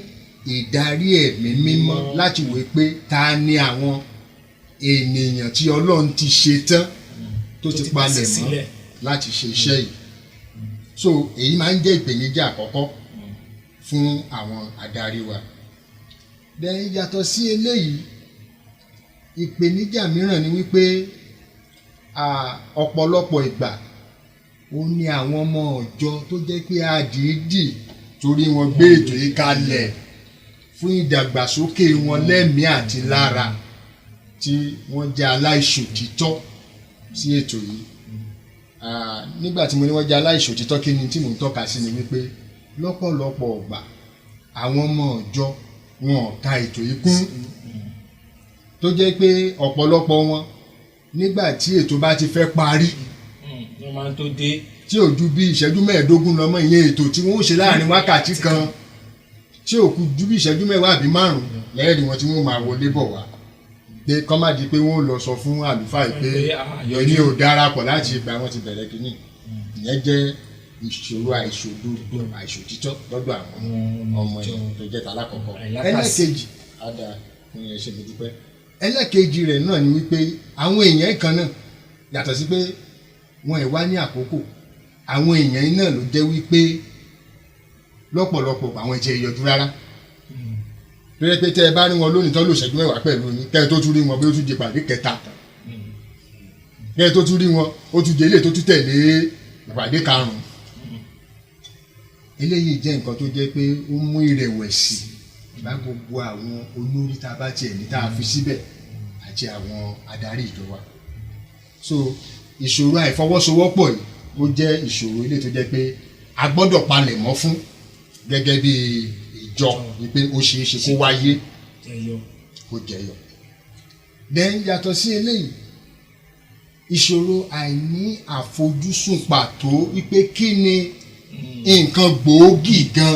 S3: ìdarí ẹ̀mí mímọ́ láti wò pé ta ni àwọn ènìyàn tí Ọlọ́run ti ṣe tán tó ti palẹ̀ mọ́ láti ṣe iṣẹ́ yìí. So èyí máa ń jẹ́ ìpèníjà àkọ́kọ́ fún àwọn adarí wa. Then yàtọ̀ sí eléyìí ìpèníjà mìíràn ni wípé ọ̀pọ̀lọpọ̀ ìgbà ó ní àwọn ọmọ ọ̀jọ́ tó jẹ́ pé àdìídì torí wọn gbé ètò yìí kalẹ̀ fún ìdàgbàsókè wọn lẹ́mìí àti lára tí wọ́n jẹ́ aláìṣòtítọ́ sí ètò yìí. Nígbà tí mo ní wọ́n jẹ́ aláìṣòtítọ́ kí ni tí mò ń tọ́ka sí ni wípé lọ́pọ̀lọpọ̀ ọgbà àwọn ọmọ ọ̀jọ́ wọn ò ka ètò yìí kún tó jẹ́ pé ọ̀pọ̀lọpọ̀ wọn nígbà tí ètò bá ti fẹ́ parí
S2: wọ́n máa ń tó dé
S3: tí ò ju bí ìṣẹ́jú mẹ́ẹ̀ẹ́dógún lọ mọ́ ìyẹn ètò tí wọ́n ó ṣe láàrin wákàtí kan tí ò kù ju bí ìṣẹ́jú mẹ́wàá àbí márùn-ún lẹ́yìn wọn tí wọ́n máa wọlé bọ̀ wá pé kọ́ má di pé wọ́n lọ sọ fún àlùfáà pé èmi ò darapọ̀ láti ìgbà wọn ti bẹ̀rẹ̀ kínní. Ìyẹn jẹ́ ìṣòro àìṣòdodo àìṣòtítọ́ lọ́dọ̀ àwọn ọmọ ẹ̀ tó jẹ́ tàlákọ̀ọ́kọ́. Ẹlẹ́kejì ada fún yẹn ṣe mo dúpẹ́. Ẹlẹ́kejì rẹ̀ náà ni wípé àwọn èèyàn kan náà yàtọ̀ sí pé wọn ẹ̀ wá ní àkókò àwọn èèyàn náà ló jẹ́ wípé lọ́pọ̀lọpọ̀ àwọn ẹ̀jẹ̀ yọjú rárá tó yẹ pé tẹ́ ẹ bá rí wọn lónìí tán lò ṣẹ́jú mẹ́wàá pẹ̀lú ní kẹ́ ẹ tó tún rí wọn bí ó tún di ìpàdé kẹta kẹ́ ẹ tó tún rí wọn ó tún di eléyìí tó tún tẹ̀lé ìpàdé karùn-ún. Eléyìí jẹ́ nǹkan tó jẹ́ pé ó mú ìrẹ̀wẹ̀sì bá gbogbo àwọn olórí tá a bá tiẹ̀ ní tá a fi síbẹ̀ àti àwọn adarí ìjọba. So ìṣòro àìfọwọ́sowọ́pọ̀ yìí ó jẹ́ ìṣòro ilé tó jẹ́ pé a gbọ́dọ̀ palẹ̀ mọ́ fún gẹ́gẹ́ bí ìjọ wípé ó ṣeé ṣe kó wáyé kó jẹyọ. Then yàtọ̀ sí eléyìí ìṣòro àìní àfojúsùn pàtó wípé kí ni nǹkan gbòógì gan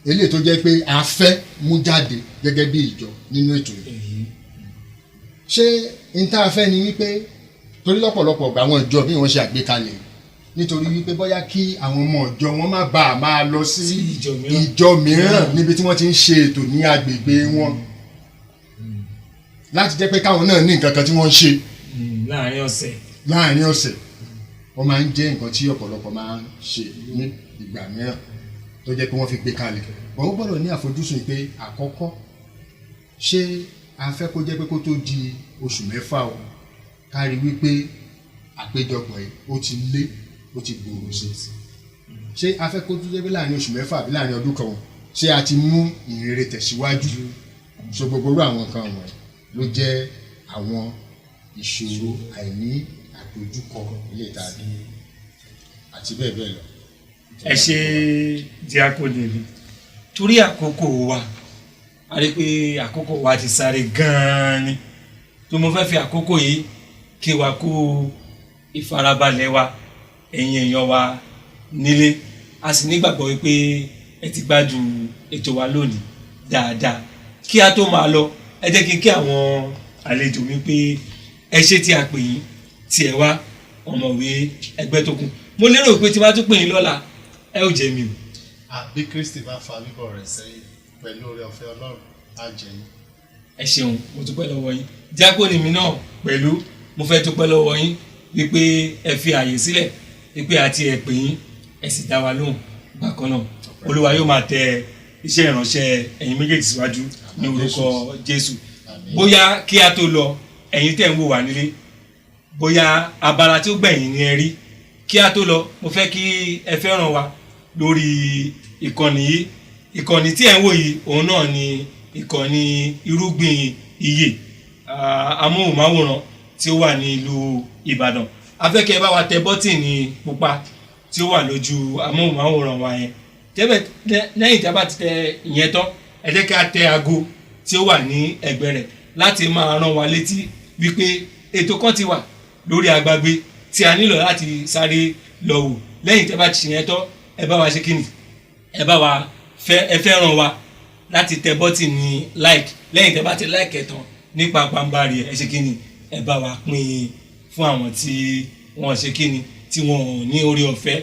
S3: eléyìí tó jẹ́ pé a fẹ́ mú jáde gẹ́gẹ́ bí ìjọ nínú ètò yìí. Ṣé n tá a fẹ́ ni wípé torí lọ́pọ̀lọpọ̀ ọ̀gbà àwọn ìjọ bí wọ́n ṣe àgbékalẹ̀ nítorí wípé bóyá kí àwọn ọmọ ìjọ wọn má bàa máa lọ sí ìjọ mìíràn níbi tí wọ́n ti ń ṣe ètò ní agbègbè wọn láti jẹ́ pé káwọn náà ní nǹkan kan tí wọ́n ń ṣe láàrin ọ̀sẹ̀ wọ́n máa ń jẹ́ nǹkan tí ọ̀pọ̀lọpọ̀ máa ń ṣe ní ìgbà mìíràn tó jẹ́ pé wọ́n fi gbé kalẹ̀ wọ́n gbọ́dọ̀ ní àfojúsùn pé àkọ́kọ́ ṣé a fẹ́ kó jẹ́ pé kó tó di oṣù mẹ́fà o kárí wípé àpéjọpọ̀ yìí ó ti lé ó ti gbòòrò sí ṣé a fẹ́ kó tó jẹ́ pé láàrin oṣù mẹ́fà àbí láàrin ọdún kan ṣé a ti mú ìrere tẹ̀síwájú so gbogbo irú àwọn nǹkan wọ̀nyí ló jẹ́ àwọn ìṣòro àìní àdójúkọ ilé ìtàgé àti bẹ́ẹ̀ bẹ́ẹ̀ lọ.
S2: Ẹ ṣe díákónì mi torí àkókò wa a rí pé àkókò wa ti sáré gan-an ni tó mo fẹ́ fi àkókò yìí kí wa kú ìfarabalẹ̀ wa ẹ̀yin èèyàn wa nílé a sì nígbàgbọ́ wípé ẹ ti gbádùn ètò wa lónìí dáadáa. Kí a tó máa lọ ẹ jẹ́ kí n kí àwọn àlejò mi pé ẹ ṣé tí a pè yín tí ẹ wá ọ̀mọ̀wé Ẹgbẹ́tókun. Mo lérò pé tí wọ́n tún pè yín lọ́la ẹ ò jẹ́ mi o.
S4: Àbí Kristi bá fa bíbọ̀ rẹ̀ sẹ́yìn pẹ̀lú oore ọ̀fẹ́ Ọlọ́run á jẹ́ yín.
S2: Ẹ ṣeun mo dúpẹ́ lọ́wọ́ yín díákónì mi náà pẹ̀lú mo fẹ́ dúpẹ́ lọ́wọ́ yín wípé ẹ fi àyè sílẹ̀ wípé àti ẹ pè yín ẹ sì dá wa lóhùn bákan náà Olúwa yóò máa tẹ iṣẹ́ ìránṣẹ́ ẹ̀yin méjèèjì síwájú ní orúkọ Jésù. Bóyá kí a tó lọ ẹ̀yin tẹ̀ ń wò wá nílé bóyá abala tí ó gbẹ̀yìn ni ẹ rí kí a tó lọ mo fẹ́ kí ẹ fẹ́ràn wa lórí ìkànnì yìí. Ìkànnì tí ẹ ń wò yìí òun náà ni ìkànnì Irúgbìn Ìyè amóhùnmáwòrán tí ó wà ní ìlú Ìbàdàn. A fẹ́ kí ẹ bá wa tẹ bọ́tìnì pupa tí ó wà lójú amóhùnmáwòrán wa yẹn lẹ́yìn tí a bá ti tẹ ìyẹn tán ẹ jẹ́ kí a tẹ aago tí ó wà ní ẹ̀gbẹ́ rẹ̀ láti máa rán wa létí wípé ètò kan ti wà lórí agbágbé tí a nílò láti sáré lọ wò. Lẹ́yìn tí a bá ti ṣe yẹn tán ẹ bá wa ṣe kíni ẹ bá wa ẹ fẹ́ràn wa láti tẹ bọ́tìnì like. Lẹ́yìn tí a bá ti like ẹ̀ tán nípa pàmbárì ẹ ṣe kíni ẹ bá wa pín fún àwọn tí wọ́n ṣe kíni tí wọ́n ní orí ọ̀fẹ́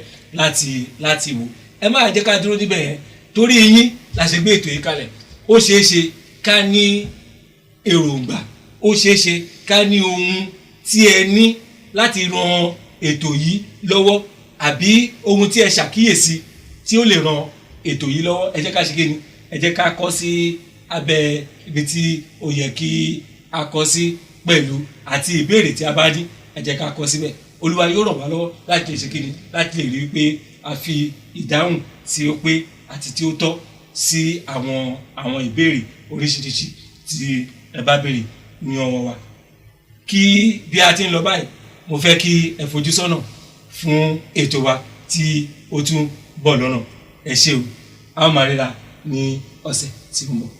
S2: láti wò. Ẹ má jẹ́ ká dúró níbẹ̀ yẹn torí yín la ṣe gbé ètò yìí kalẹ̀. Ó ṣeé ṣe ká ní èròǹgbà ó ṣeé ṣe ká ní ohun tí ẹ ní láti ran ètò yìí lọ́wọ́ àbí ohun tí ẹ ṣàkíyèsí tí ó lè ran ètò yìí lọ́wọ́ ẹ jẹ́ ká ṣe kíni ẹ jẹ́ ká kọ sí abẹ́ ibi tí ó yẹ kí a kọ sí pẹ̀lú àti ìbéèrè tí a bá ní ẹ jẹ́ ká kọ síbẹ̀. Olúwa yóò ràn wá lọ́wọ́ láti lè ṣe kíni láti lè rí i pé a fi ìdáhùn tí ó pé àti tí ó tọ́ sí àwọn ìbéèrè oríṣiríṣi tí ẹ bá béèrè ní ọwọ́ wa. Kí bí a ti ń lọ báyìí mo fẹ́ kí ẹ fojú sọ́nà fún ètò wa tí ó tún bọ̀ lọ́nà. Ẹ ṣé o a ó máa ríra ní ọ̀sẹ̀ tí ó ń bọ̀.